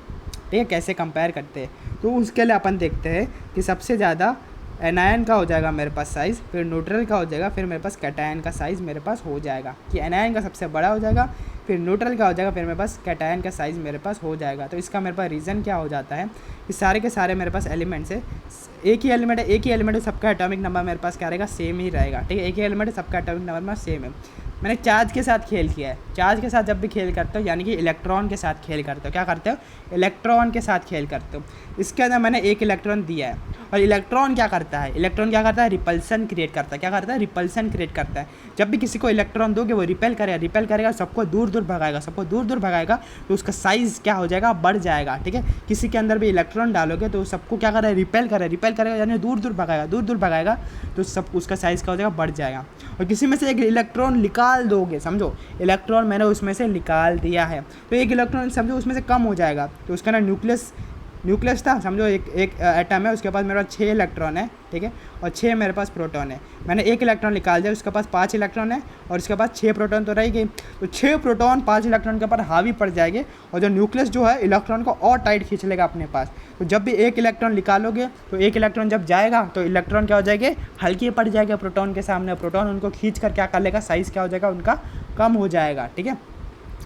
ठीक है, कैसे कंपेयर करते हैं। तो उसके लिए अपन देखते हैं कि सबसे ज़्यादा एनायन का हो जाएगा मेरे पास साइज़, फिर न्यूट्रल का हो जाएगा, फिर मेरे पास कैटायन का साइज़ मेरे पास हो जाएगा, कि एनायन का सबसे बड़ा हो जाएगा, फिर न्यूट्रल का हो जाएगा, फिर मेरे पास कैटायन का साइज़ मेरे पास हो जाएगा। तो इसका मेरे पास रीज़न क्या हो जाता है कि सारे के सारे मेरे पास एलिमेंट्स है, एक ही एलिमेंट है, एक ही एलिमेंट है, सबका एटॉमिक नंबर मेरे पास क्या रहेगा, सेम ही रहेगा, ठीक है, एक ही एलिमेंट है, सबका एटॉमिक नंबर मेरे सेम है। मैंने चार्ज के साथ खेल किया है, चार्ज के साथ जब भी खेल करते हो यानी कि इलेक्ट्रॉन के साथ खेल करते हो, क्या करते हो, इलेक्ट्रॉन के साथ खेल करते हो। इसके अंदर मैंने एक इलेक्ट्रॉन दिया है, और इलेक्ट्रॉन क्या करता है, इलेक्ट्रॉन क्या करता है, रिपल्सन क्रिएट करता है, क्या करता है, रिपल्सन क्रिएट करता है। जब भी किसी को इलेक्ट्रॉन दोगे वो रिपेल करेगा, सबको दूर दूर भगाएगा, सबको दूर दूर भगाएगा, तो उसका साइज़ क्या हो जाएगा, बढ़ जाएगा, ठीक है। किसी के अंदर भी इलेक्ट्रॉन डालोगे तो सबको क्या करेगा, रिपेल करेगा यानी दूर दूर भगाएगा, तो सब उसका साइज़ क्या हो जाएगा, बढ़ जाएगा। और किसी में से एक इलेक्ट्रॉन निकाल दोगे, समझो इलेक्ट्रॉन मैंने उसमें से निकाल दिया है, तो एक इलेक्ट्रॉन समझो उसमें से कम हो जाएगा, तो उसका ना न्यूक्लियस था, समझो एक एटम है, उसके पास मेरे पास 6 इलेक्ट्रॉन है, ठीक है, और 6 मेरे पास प्रोटॉन है। मैंने एक इलेक्ट्रॉन निकाल दिया, उसके पास 5 इलेक्ट्रॉन है, और उसके पास 6 प्रोटॉन तो रह गई, तो 6 प्रोटॉन 5 इलेक्ट्रॉन के ऊपर हावी पड़ जाएंगे, और जो न्यूक्लियस जो है इलेक्ट्रॉन को और टाइट खींच लेगा अपने पास। तो जब भी एक इलेक्ट्रॉन निकालोगे तो एक इलेक्ट्रॉन जब जाएगा तो इलेक्ट्रॉन क्या हो जाएंगे, हल्के पड़ जाएगा प्रोटॉन के सामने, प्रोटॉन उनको खींच कर क्या कर लेगा, साइज़ क्या हो जाएगा उनका, कम हो जाएगा, ठीक है,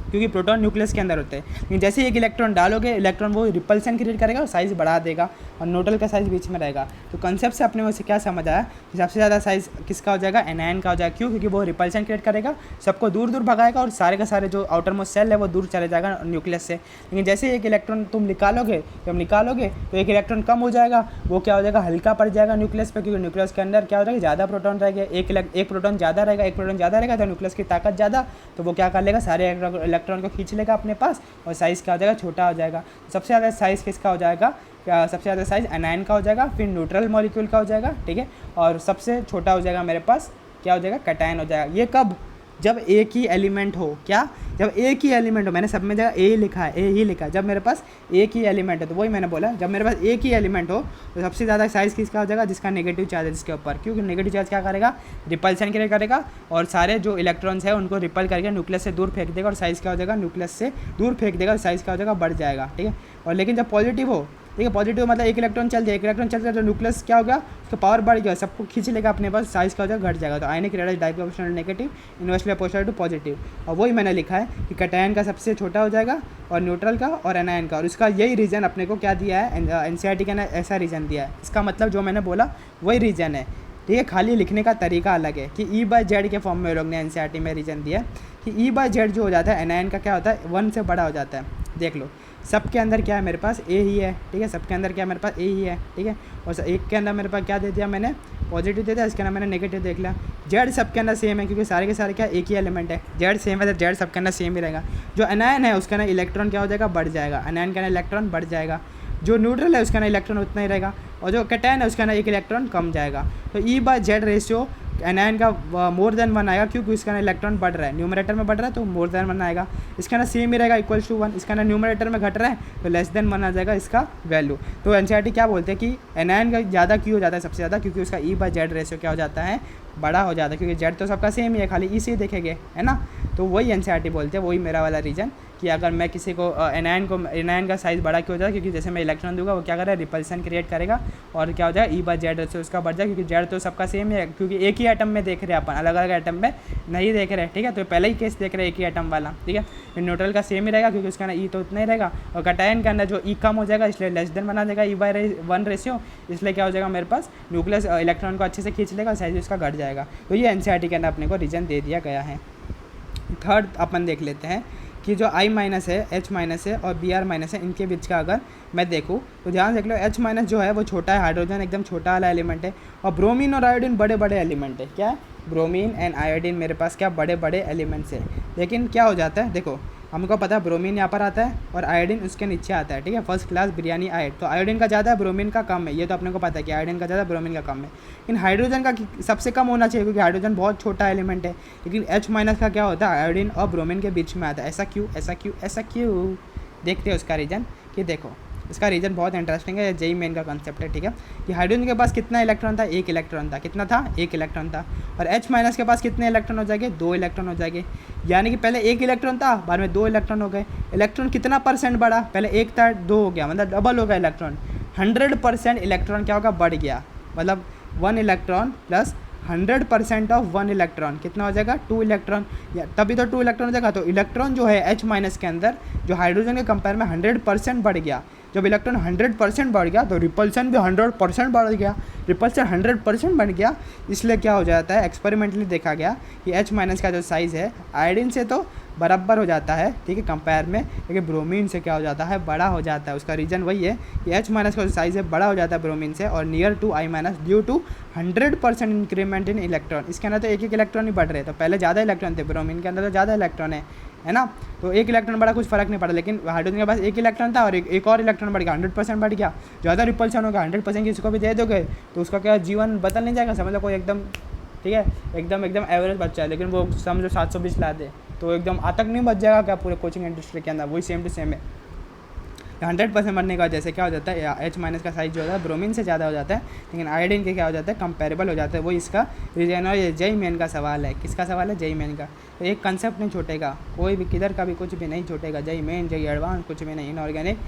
क्योंकि प्रोटॉन न्यूक्लियस के अंदर होते हैं। लेकिन जैसे ही एक इलेक्ट्रॉन डालोगे, इलेक्ट्रॉन वो रिपल्सन क्रिएट करेगा और साइज़ बढ़ा देगा, और न्यूट्रल का साइज़ बीच में रहेगा। तो कंसेप्ट से अपने से क्या समझ आया कि सबसे ज़्यादा साइज़ किसका हो जाएगा, एनायन का हो जाएगा। क्यों, क्योंकि वो रिपल्सन क्रिएट करेगा, सबको दूर दूर भगाएगा, और सारे का सारे जो आउटर मोस्ट सेल है वो दूर चले जाएगा न्यूक्लियस से। लेकिन जैसे ही एक इलेक्ट्रॉन तुम निकालोगे तो एक इलेक्ट्रॉन कम हो जाएगा, वो क्या हो जाएगा, हल्का पड़ जाएगा न्यूक्लियस पे, क्योंकि न्यूक्लियस के अंदर क्या हो जाएगा, ज़्यादा प्रोटॉन रहेगा, एक प्रोटॉन ज़्यादा रहेगा, तो न्यूक्लियस की ताकत ज़्यादा, तो वो क्या कर लेगा, सारे इलेक्ट्रॉन को खींच लेगा अपने पास, और साइज़ क्या हो जाएगा, छोटा हो जाएगा। सबसे ज़्यादा साइज़ किसका हो जाएगा, सबसे ज़्यादा साइज़ एनायन का हो जाएगा, फिर न्यूट्रल मॉलिक्यूल का हो जाएगा, ठीक है, और सबसे छोटा हो जाएगा मेरे पास क्या हो जाएगा, कैटायन हो जाएगा। ये कब, जब एक ही एलिमेंट हो, क्या, जब एक ही एलिमेंट हो, मैंने सब में जगह ए लिखा है, ए ही लिखा है, जब मेरे पास एक ही एलिमेंट है, तो वही मैंने बोला, जब मेरे पास एक ही एलिमेंट हो तो सबसे ज़्यादा साइज़ किसका हो जाएगा, जिसका नेगेटिव चार्ज है जिसके ऊपर, क्योंकि नेगेटिव चार्ज क्या करेगा, रिपल्सन क्रिएट करेगा, और सारे जो इलेक्ट्रॉन्स है उनको रिपल करके न्यूक्लियस से दूर फेंक देगा, और साइज़ क्या हो जाएगा, न्यूक्लियस से दूर फेंक देगा, और साइज़ क्या हो जाएगा, बढ़ जाएगा, ठीक है। और लेकिन जब पॉजिटिव हो, ठीक है, पॉजिटिव मतलब एक इलेक्ट्रॉन चल जाए, तो न्यूक्लियस क्या होगा, उसका पावर बढ़ गया, सबको खींच लेगा अपने पास, साइज़ क्या हो जाएगा, घट जाएगा। तो आयनिक रेडियस डाइप्रोपोर्शनल negative, inversely proportional to positive. और वही मैंने लिखा है कि कैटायन का सबसे छोटा हो जाएगा, और न्यूट्रल का और एनायन का, और इसका यही रीज़न अपने को क्या दिया है, एनसीईआरटी का ऐसा रीज़न दिया है। इसका मतलब जो मैंने बोला वही रीज़न है, ठीक है, खाली लिखने का तरीका अलग है कि E/Z के फॉर्म में लोग ने एनसीईआरटी में रीज़न दिया है कि E/Z जो हो जाता है एनायन का क्या होता है, 1 से बड़ा हो जाता है। देख लो, सबके अंदर क्या है, मेरे पास ए ही है, ठीक है, सबके अंदर क्या है, मेरे पास ए ही है, ठीक है, और एक के अंदर मेरे पास क्या दे दिया मैंने, पॉजिटिव दे दिया, इसके अंदर मैंने नेगेटिव देख लिया। जेड सबके अंदर सेम है, क्योंकि सारे के सारे क्या एक ही एलिमेंट है, जेड सेम है तो जेड सबके अंदर सेम ही रहेगा। जो एनायन है उसका ना इलेक्ट्रॉन क्या हो जाएगा, बढ़ जाएगा, एनायन का ना इलेक्ट्रॉन बढ़ जाएगा। जो न्यूट्रल है उसका ना इलेक्ट्रॉन उतना ही रहेगा, और जो कैटायन है उसका ना एक इलेक्ट्रॉन कम जाएगा। तो E/Z रेशियो एनायन का मोर देन 1 आएगा, क्योंकि इसका ना इलेक्ट्रॉन बढ़ रहा है, न्यूमरेटर में बढ़ रहा है तो मोर देन 1 आएगा। इसका ना सेम ही रहेगा, इक्वल्स टू 1, इसका ना न्यूमरेटर में घट रहा है तो लेस देन 1 आ जाएगा इसका वैल्यू। तो एनसीईआरटी क्या बोलते हैं कि एनायन का ज़्यादा क्यों हो जाता है, सबसे ज़्यादा, क्योंकि उसका E/Z रेशियो क्या हो जाता है, बड़ा हो जाता है, क्योंकि जेड तो सबका सेम ही है, खाली ई से देखेंगे, है ना। तो वही एनसीईआरटी बोलते हैं, वही मेरा वाला रीज़न कि अगर मैं किसी को एनायन का साइज़ बड़ा क्यों हो जाएगा, क्योंकि जैसे मैं इलेक्ट्रॉन दूंगा वो क्या करेगा, रिपल्सन क्रिएट करेगा, और क्या हो जाएगा, E/Z रेशियो उसका बढ़ जाएगा, क्योंकि जेड तो सबका सेम है, क्योंकि एक ही एटम में देख रहे हैं अपन, अलग अलग एटम में नहीं देख रहे हैं, ठीक है। तो पहले ही केस देख रहे हैं एक ही एटम वाला, ठीक है। फिर न्यूट्रल का सेम ही रहेगा, क्योंकि उसका ना ई तो उतना ही रहेगा, और कैटायन के अंदर जो ई कम हो जाएगा इसलिए लेस देन बना देगा E/1 रेशियो, इसलिए क्या हो जाएगा, मेरे पास न्यूक्लियस इलेक्ट्रॉन को अच्छे से खींच लेगा, साइज उसका घट जाएगा। तो ये एनसीईआरटी के अंदर अपने को रीजन दे दिया गया है। थर्ड अपन देख लेते हैं कि जो I- है, H- है और Br- है, इनके बीच का अगर मैं देखूँ तो ध्यान देख लो, H- जो है वो छोटा है, हाइड्रोजन एकदम छोटा वाला एलिमेंट है, और ब्रोमीन और आयोडीन बड़े बड़े एलिमेंट है। क्या है, ब्रोमीन एंड आयोडीन मेरे पास क्या बड़े बड़े एलिमेंट्स है। लेकिन क्या हो जाता है, देखो हमको पता है ब्रोमीन यहाँ पर आता है और आयोडीन उसके नीचे आता है, ठीक है, फर्स्ट क्लास बिरयानी आयड। तो आयोडीन का ज़्यादा है, ब्रोमीन का कम है, ये तो अपने को पता है कि आयोडीन का ज़्यादा, ब्रोमीन का कम है। लेकिन हाइड्रोजन का सबसे कम होना चाहिए क्योंकि हाइड्रोजन बहुत छोटा एलिमेंट है। लेकिन H- का क्या होता है, आयोडीन और ब्रोमीन के बीच में आता है। ऐसा क्यों, ऐसा क्यों, ऐसा क्यों? देखते हैं उसका रीज़न। कि देखो इसका रीज़न बहुत इंटरेस्टिंग है, जेई मेन का कंसेप्ट है, ठीक है। कि हाइड्रोजन के पास कितना इलेक्ट्रॉन था, एक इलेक्ट्रॉन था। कितना था, एक इलेक्ट्रॉन था। और H- के पास कितने इलेक्ट्रॉन हो जाएंगे, दो इलेक्ट्रॉन हो जाएंगे। यानी कि पहले एक इलेक्ट्रॉन था, बाद में दो इलेक्ट्रॉन हो गए। इलेक्ट्रॉन कितना परसेंट बढ़ा, पहले एक था, दो हो गया, मतलब डबल हो गया इलेक्ट्रॉन। 100% इलेक्ट्रॉन क्या होगा, बढ़ गया। मतलब 1 इलेक्ट्रॉन प्लस 100% ऑफ 1 इलेक्ट्रॉन कितना हो जाएगा, 2 इलेक्ट्रॉन। या तभी तो 2 इलेक्ट्रॉन हो जाएगा। तो इलेक्ट्रॉन जो है H- के अंदर जो हाइड्रोजन के कंपेयर में 100% बढ़ गया। जब इलेक्ट्रॉन 100% बढ़ गया तो रिपल्सन भी 100% बढ़ गया। रिपल्सन 100% बढ़ गया, इसलिए क्या हो जाता है, एक्सपेरिमेंटली देखा गया कि H- का जो साइज़ है आयोडीन से तो बराबर हो जाता है, ठीक है, कंपेयर में, लेकिन ब्रोमीन से क्या हो जाता है, बड़ा हो जाता है। उसका रीज़न वही है कि H- का जो साइज़ है बड़ा हो जाता है ब्रोमीन से, और near to I- due to 100% increment in electron. इसके अंदर तो एक एक इलेक्ट्रॉन ही बढ़ रहे, तो पहले ज़्यादा इलेक्ट्रॉन थे, ब्रोमीन के अंदर तो ज़्यादा इलेक्ट्रॉन है ना। तो एक इलेक्ट्रॉन बड़ा कुछ फर्क नहीं पड़ा। लेकिन हाइड्रोजन के पास एक इलेक्ट्रॉन था और एक और इलेक्ट्रॉन बढ़ गया, 100% बढ़ गया। ज़्यादा रिपल्शन होगा, 100% किसी को भी दे दोगे तो उसका क्या जीवन बदल नहीं जाएगा, समझ लो कोई एकदम, ठीक है, एकदम एवरेज बच्चा है, लेकिन वो समझो 720 ला दे तो एकदम आतंक नहीं बच जाएगा क्या पूरे कोचिंग इंडस्ट्री के अंदर। वही सेम टू सेम है। 100% बनने का वजह से क्या हो जाता है, H- का साइज जो होता है ब्रोमीन से ज़्यादा हो जाता है, लेकिन आयोडीन के क्या हो जाता है, कंपेरेबल हो जाता है। वही इसका रीजन। और ये जेई मेन का सवाल है। किसका सवाल है, जेई मेन का। तो एक कंसेप्ट नहीं छूटेगा, कोई भी किधर का भी कुछ भी नहीं छूटेगा। जेई मेन, जेई एडवांस, कुछ भी नहीं, inorganic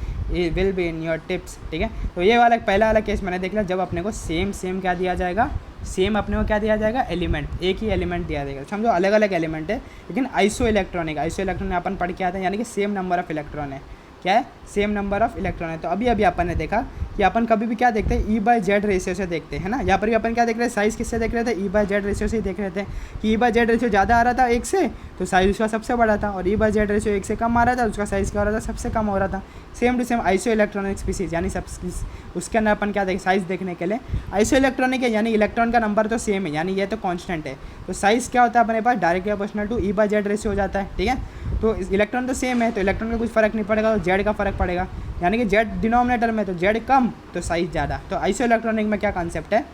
will be in your tips, ठीक है। तो ये वाला पहला वाला केस मैंने देख लिया, जब अपने को सेम क्या दिया जाएगा, सेम अपने को क्या दिया जाएगा, एलिमेंट, एक ही एलिमेंट दिया जाएगा। समझो अलग अलग एलिमेंट है लेकिन आइसो इलेक्ट्रॉनिक, आइसो इलेक्ट्रॉन अपन पढ़ के आते हैं, यानी कि सेम नंबर ऑफ इलेक्ट्रॉन है। क्या है, सेम नंबर ऑफ इलेक्ट्रॉन है। तो अभी अपन ने देखा कि अपन कभी भी क्या देखते हैं, E/Z रेशियो से देखते हैं ना। यहाँ पर भी अपन क्या देख रहे हैं, साइज़ किससे देख रहे थे, E/Z रेशियो से ही देख रहे थे कि E/Z रेशियो ज़्यादा आ रहा था एक से तो साइज़ उसका सबसे बड़ा था, और E/Z रेशियो एक से कम आ रहा था उसका साइज़ क्या हो रहा था, सबसे कम हो रहा था। Same to same isoelectronic species, यानी सब उसके अंदर अपन क्या देखें, साइज़ देखने के लिए आइसो इलेक्ट्रॉनिक है, यानी इलेक्ट्रॉन का नंबर तो सेम है, यानी ये तो कॉन्स्टेंट है। तो साइज़ क्या होता है अपने पास, directly proportional to E/Z ratio हो जाता है, ठीक है। तो इलेक्ट्रॉन तो सेम है, तो इलेक्ट्रॉन का कुछ फ़र्क नहीं पड़ेगा, तो जेड का फ़र्क पड़ेगा, यानी कि जेड डिनोमिनेटर में, तो जेड कम तो साइज़ ज़्यादा। तो आइसो इलेक्ट्रॉनिक में क्या कॉन्सेप्ट है,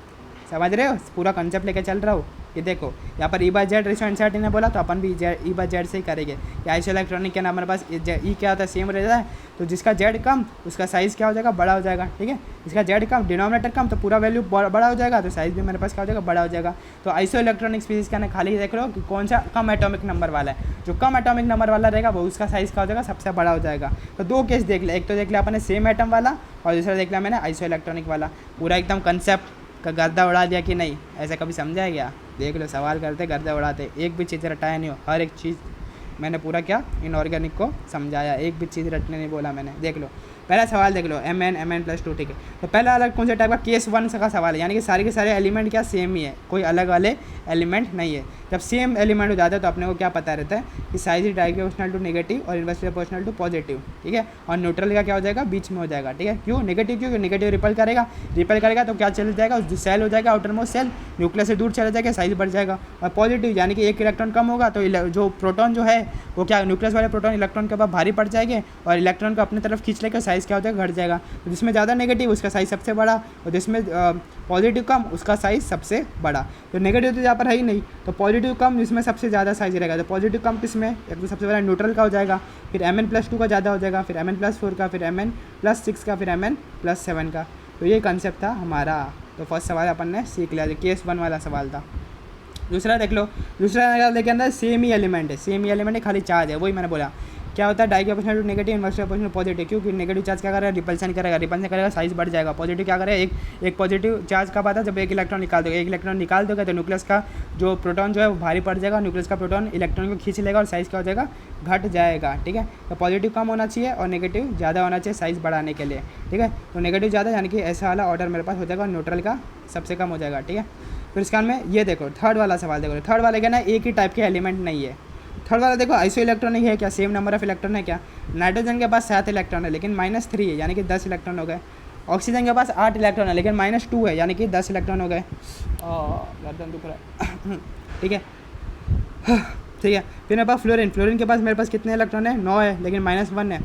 समझ रहे हो, पूरा कॉन्सेप्ट लेके चल रहा हूँ। कि देखो यहाँ पर E/Z रेशियो एनसीईआरटी ने बोला, तो अपन भी E/Z से ही करेंगे कि आइसो इलेक्ट्रॉनिक के हमारे पास E क्या होता है, सेम रहता है। तो जिसका जेड कम उसका साइज़ क्या हो जाएगा, बड़ा हो जाएगा, ठीक है। जिसका जेड कम, डिनोमिनेटर कम, तो पूरा वैल्यू बड़ा हो जाएगा, तो साइज़ भी मेरे पास क्या हो जाएगा, बड़ा हो जाएगा। तो आइसो इलेक्ट्रॉनिक स्पीसीज का खाली देख लो कि कौन सा कम एटॉमिक नंबर वाला है। जो कम एटॉमिक नंबर वाला रहेगा वो उसका साइज़ क्या हो जाएगा, सबसे बड़ा हो जाएगा। तो दो केस देख ले, एक तो देख लिया अपने सेम एटम वाला, और दूसरा देख लिया मैंने आइसो इलेक्ट्रॉनिक वाला। पूरा एकदम कंसेप्ट का गर्दा उड़ा दिया कि नहीं, ऐसा कभी समझा है क्या? देख लो, सवाल करते गर्दा उड़ाते, एक भी चीज़ रटाया नहीं हो, हर एक चीज़ मैंने पूरा क्या इनऑर्गेनिक को समझाया, एक भी चीज़ रटने नहीं बोला मैंने। देख लो पहला सवाल देख लो, Mn+2, ठीक है। तो पहला अलग कौन से टाइप का, केस 1 का सवाल है, यानी कि सारे के सारे एलिमेंट क्या सेम ही है, कोई अलग वाले एलिमेंट नहीं है। जब सेम एलिमेंट हो जाता है तो अपने को क्या पता रहता है कि size is directly proportional to negative और इनवर्सली प्रोपोर्शनल टू पॉजिटिव, ठीक है। और न्यूट्रल का क्या हो जाएगा, बीच में हो जाएगा, ठीक है। क्यों नेगेटिव, क्योंकि नेगेटिव रिपल करेगा तो क्या चल जाएगा, उस सेल हो जाएगा, आउटर मोस्ट सेल न्यूक्लियस से दूर चला जाएगा, साइज बढ़ जाएगा। और पॉजिटिव यानी कि एक इलेक्ट्रॉन कम होगा तो जो प्रोटॉन जो है वो क्या, न्यूक्लियस वाले प्रोटॉन इलेक्ट्रॉन के ऊपर भारी पड़ जाएंगे और इलेक्ट्रॉन को अपनी तरफ खींच लेकर साइज़ क्या हो जाएगा, घट जाएगा। तो जिसमें ज़्यादा नेगेटिव उसका साइज़ सबसे बड़ा, और जिसमें पॉजिटिव कम उसका साइज़ सबसे बड़ा। तो नेगेटिव तो यहाँ पर है ही नहीं, तो पॉजिटिव कम जिसमें सबसे ज़्यादा साइज़ रहेगा। तो पॉजिटिव कम किसमें, एक तो सबसे बड़ा न्यूट्रल का हो जाएगा, फिर Mn+2 का ज़्यादा हो जाएगा, फिर Mn+4 का, फिर Mn+6 का, फिर Mn+7 का। तो ये कंसेप्ट था हमारा। तो फर्स्ट सवाल अपन ने सीख लिया, केस 1 वाला सवाल था। दूसरा देख लो, दूसरा के अंदर सेम ही एलिमेंट है, सेम ही एलिमेंट है, खाली चार्ज है। वही मैंने बोला क्या होता है, directly proportional to negative, inversely proportional positive. क्योंकि नेगेटिव चार्ज क्या करेगा, रिपल्सन करेगा, साइज बढ़ जाएगा। पॉजिटिव क्या करेगा, एक पॉजिटिव चार्ज कब आता है, जब एक इलेक्ट्रॉन निकाल दोगे, एक इलेक्ट्रॉन निकाल दोगे तो न्यूक्लियस का जो प्रोटॉन जो है वो भारी पड़ जाएगा, न्यूक्लियस का प्रोटॉन इलेक्ट्रॉन को खींच लेगा और साइज़ क्या हो जाएगा, घट जाएगा, ठीक है। तो पॉजिटिव कम होना चाहिए और नेगेटिव ज़्यादा होना चाहिए साइज़ बढ़ाने के लिए, ठीक है। तो नेगेटिव ज़्यादा यानी कि ऐसा वाला ऑर्डर मेरे पास हो जाएगा, न्यूट्रल का सबसे कम हो जाएगा, ठीक है। फिर इसका में ये देखो थर्ड वाला सवाल देखो, थर्ड वाले का ना एक ही टाइप के एलिमेंट नहीं है। थर्ड वाला देखो आइसो इलेक्ट्रॉनिक है क्या, सेम नंबर ऑफ इलेक्ट्रॉन है क्या। नाइट्रोजन के पास 7 इलेक्ट्रॉन है लेकिन -3 है, यानी कि 10 इलेक्ट्रॉन हो गए। ऑक्सीजन के पास 8 इलेक्ट्रॉन है लेकिन -2 है, यानी कि 10 इलेक्ट्रॉन हो गए। गर्दन दुख रहा है ठीक है। ठीक है। फिर मेरे पास फ्लोरीन, फ्लोरीन के पास मेरे पास कितने इलेक्ट्रॉन है, 9 है, लेकिन -1 है,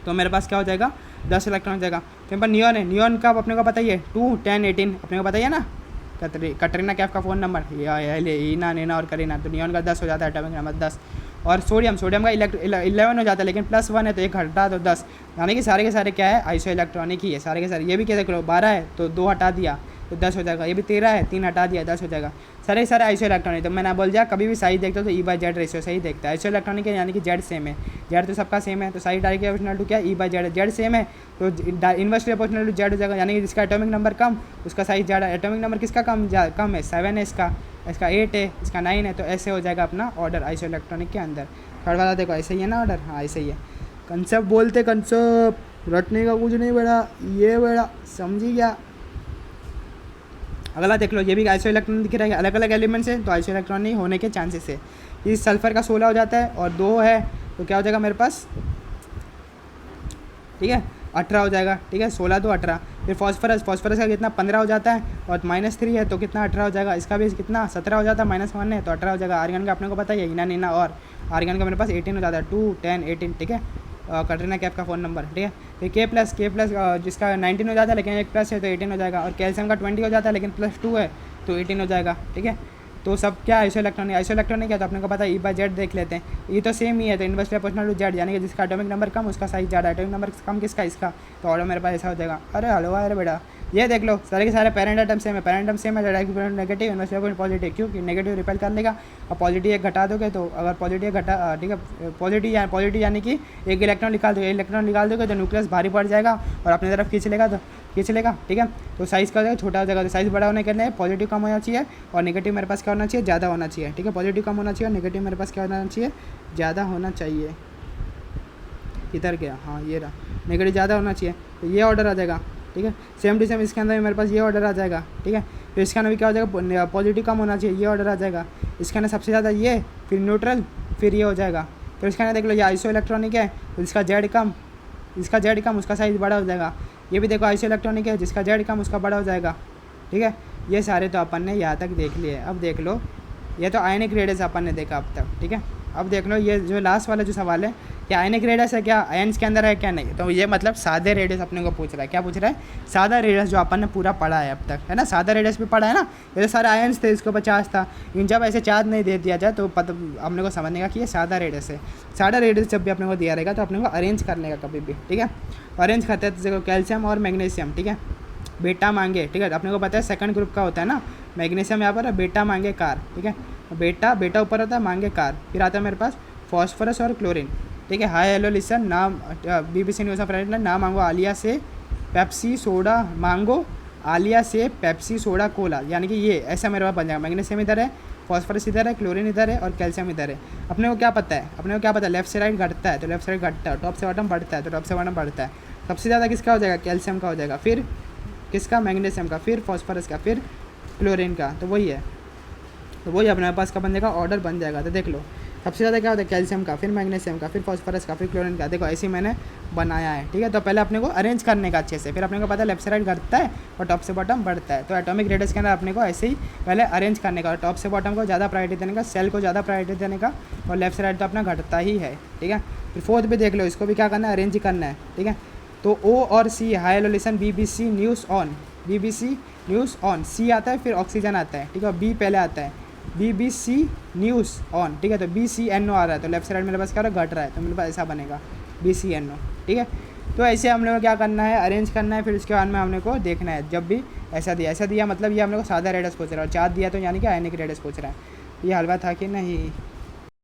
तो मेरे पास क्या हो जाएगा, 10 इलेक्ट्रॉन हो जाएगा। फिर मेरे पास नियॉन है, नियॉन का अपने को पता ही है 2, 10, 18 अपने को पता ही है ना, कटरीना कैफ का फ़ोन नंबर या ईना, नैना और करीना, तो नियॉन का 10 हो जाता है, एटॉमिक नंबर 10। और सोडियम, सोडियम का 11 हो जाता है, लेकिन +1 है तो एक हटा तो 10, यानी कि सारे के सारे क्या है, आइसो इलेक्ट्रॉनिक ही है सारे के सारे। ये भी क्या देख लो, 12 है तो 2 हटा दिया तो 10 हो जाएगा, ये भी 13 है 3 हटा दिया 10 हो जाएगा, सारे के सारे आइसो इलेक्ट्रॉनिक। तो मैंने बोल दिया कभी भी साइज देखते हो तो E/Z रेशियो सही देखता है, आइसो इलेक्ट्रॉनिक है यानी कि Z सेम है, Z तो सबका सेम है, तो साइड डायरेक्ट प्रोपोर्शनल टू क्या, E/Z, Z सेम है तो इन्वर्सली प्रोपोर्शनल टू Z हो जाएगा, यानी कि जिसका एटॉमिक नंबर कम उसका साइज ज़्यादा। एटॉमिक नंबर किसका कम है, 7 है इसका 8 है, इसका 9 है, तो ऐसे हो जाएगा अपना ऑर्डर आइसो इलेक्ट्रॉनिक के अंदर। थर्ड वाला देखो ऐसे ही है ना ऑर्डर, हाँ ऐसे ही है। कंसेप्ट बोलते, कंसेप्ट रटने का कुछ नहीं बेटा, ये बेटा समझी क्या। अगला देख लो, ये भी आइसो इलेक्ट्रॉन दिख रहा है, अलग अलग एलिमेंट्स है तो आइसो इलेक्ट्रॉन नहीं होने के चांसेस है। इस सल्फर का 16 हो जाता है और 2 है तो क्या हो जाएगा मेरे पास, ठीक है 18 हो जाएगा, ठीक है 16 तो 18। फिर फॉस्फरस, फॉस्फरस का कितना 15 हो जाता है और -3 है तो कितना 18 हो जाएगा, इसका भी कितना 17 हो जाता है, -1 है तो 18 हो जाएगा। आर्गन का अपने को पता ही है, इना नीना, और आर्गन का मेरे पास 18 हो जाता है, 2, 10, 18, ठीक है। कटरीना कैफ का फ़ोन नंबर, ठीक है। फिर के प्लस जिसका 19 हो जाता है लेकिन एक प्लस है तो 18 हो जाएगा, और कैल्शियम का 20 हो जाता है लेकिन +2 है तो 18 हो जाएगा, ठीक है। तो सब क्या आइसो इलेक्ट्रॉनिक है तो अपने को पता है E/Z देख लेते हैं, ये तो सेम ही है तो इन्वर्सली प्रोपोर्शनल टू Z, यानी कि जिसका एटॉमिक नंबर कम उसका साइज ज़्यादा, एटॉमिक नंबर कम किसका, इसका, तो ऑर्डर मेरे पास ऐसा हो जाएगा। अरे हलो अरे बेटा ये देख लो सारे के सारे पेरेंट आइटम सेम है, पेरेंट आइटम सेम है, नेगेटिव इन्वर्सली पॉजिटिव, क्योंकि नेगेटिव रिपेल कर लेगा और पॉजिटिव एक घटा दोगे तो अगर पॉजिटिव घटा, ठीक है पॉजिटिव यानी कि एक इलेक्ट्रॉन निकाल दोगे तो न्यूक्लियस भारी पड़ जाएगा और अपनी तरफ खींच लेगा, ठीक है। तो साइज़ का हो जाएगा छोटा हो जाएगा, तो साइज़ बड़ा होने के लिए पॉजिटिव कम होना चाहिए और नेगेटिव मेरे पास क्या होना चाहिए, ज़्यादा होना चाहिए, ठीक है। पॉजिटिव कम होना चाहिए और नेगेटिव मेरे पास क्या होना चाहिए, ज़्यादा होना चाहिए। इधर गया, हाँ ये रहा, नेगेटिव ज़्यादा होना चाहिए तो ये ऑर्डर आ जाएगा, ठीक है। सेम टू सेम इसके अंदर मेरे पास ये ऑर्डर आ जाएगा, ठीक है। फिर इसके अंदर भी क्या हो जाएगा, पॉजिटिव कम होना चाहिए, ये ऑर्डर आ जाएगा। इसके अंदर सबसे ज़्यादा ये, फिर न्यूट्रल, फिर ये हो जाएगा। फिर इसके अंदर देख लो ये आइसो इलेक्ट्रॉनिक है तो इसका Z कम उसका साइज़ बड़ा हो जाएगा। ये भी देखो आइसो इलेक्ट्रॉनिक है, जिसका Z कम उसका बड़ा हो जाएगा, ठीक है। ये सारे तो अपन ने यहाँ तक देख लिए। अब देख लो ये तो आयनिक रेडियस अपन ने देखा अब तक, ठीक है। अब देख लो ये जो लास्ट वाला जो सवाल है, क्या आयनिक रेडियस है, क्या आयन्स के अंदर है क्या नहीं, तो ये मतलब सादे रेडियस अपने को पूछ रहा है। क्या पूछ रहा है, सादा रेडियस जो अपन ने पूरा पढ़ा है अब तक, है ना, सादा रेडियस भी पढ़ा है ना। ये तो सारे आयन्स थे, इसके ऊपर चार्ज था, लेकिन जब ऐसे चार्ज नहीं दे दिया जाए तो अपने को समझने का कि ये सादा रेडियस है। सादा रेडियस जब भी अपने को दिया रहेगा तो अपने को अरेंज करने का कभी भी, ठीक है। अरेंज करते हैं तो देखो कैल्शियम और मैग्नीशियम, ठीक है, बेटा मांगे, ठीक है। अपने को पता है सेकंड ग्रुप का होता है ना, मैग्नीशियम यहाँ पर, बेटा मांगे कार, ठीक है। बेटा ऊपर होता है, मांगे कार। फिर आता है मेरे पास फॉस्फोरस और क्लोरीन, ठीक है। हाय हेलो लिसन, नाम BBC न्यूज़ ऑफ फ्रेंड, ना मांगो आलिया से पेप्सी सोडा, मांगो आलिया से पेप्सी सोडा कोला, यानी कि ये ऐसा मेरे पास बन जाएगा। मैग्नीशियम इधर है, फॉस्फोरस इधर है, क्लोरीन इधर है और कैल्शियम इधर है। अपने को क्या पता है, लेफ्ट से राइट घटता है तो लेफ्ट से राइट घटता है, टॉप से बॉटम बढ़ता है तो टॉप से बॉटम बढ़ता है। सबसे ज़्यादा किसका हो जाएगा, कैल्शियम का हो जाएगा, फिर किसका, मैग्नीशियम का, फिर फॉस्फोरस का, फिर क्लोरीन का, तो वही है। तो वही अपने पास का बन जाएगा, ऑर्डर बन जाएगा। तो देख लो सबसे ज़्यादा क्या होता है, कैल्शियम का, फिर मैग्नीशियम का, फिर फॉस्फोरस का, फिर क्लोरीन का। देखो ऐसे ही मैंने बनाया है, ठीक है। तो पहले अपने को अरेंज करने का अच्छे से, फिर अपने को पता है लेफ्ट से राइट घटता है और टॉप से बॉटम बढ़ता है। तो एटॉमिक रेडियस के अंदर अपने को ऐसे ही पहले अरेंज करने का और टॉप से बॉटम को ज़्यादा प्रायोरिटी देने का, सेल को ज़्यादा प्रायोरिटी देने का, और लेफ्ट से राइट तो अपना घटता ही है, ठीक है। फिर फोर्थ भी देख लो, इसको भी क्या करना है, अरेंज ही करना है, ठीक है। तो O और C, hi hello listen, BBC news on, C आता है, फिर ऑक्सीजन आता है, ठीक है। B पहले आता है, BBC न्यूज़ ऑन, ठीक है। तो BCNO आ रहा है तो लेफ्ट साइड मेरे पास क्या हो रहा है, घट रहा है, तो मेरे पास ऐसा बनेगा BCNO, ठीक है। तो ऐसे हम लोग को क्या करना है, अरेंज करना है। फिर उसके बाद में हमने को देखना है, जब भी ऐसा दिया मतलब ये हमने को सादा रेडियस पूछ रहा है, और चार्ज दिया तो यानी कि आयनिक रेडियस पूछ रहा है। ये हलवा था कि नहीं।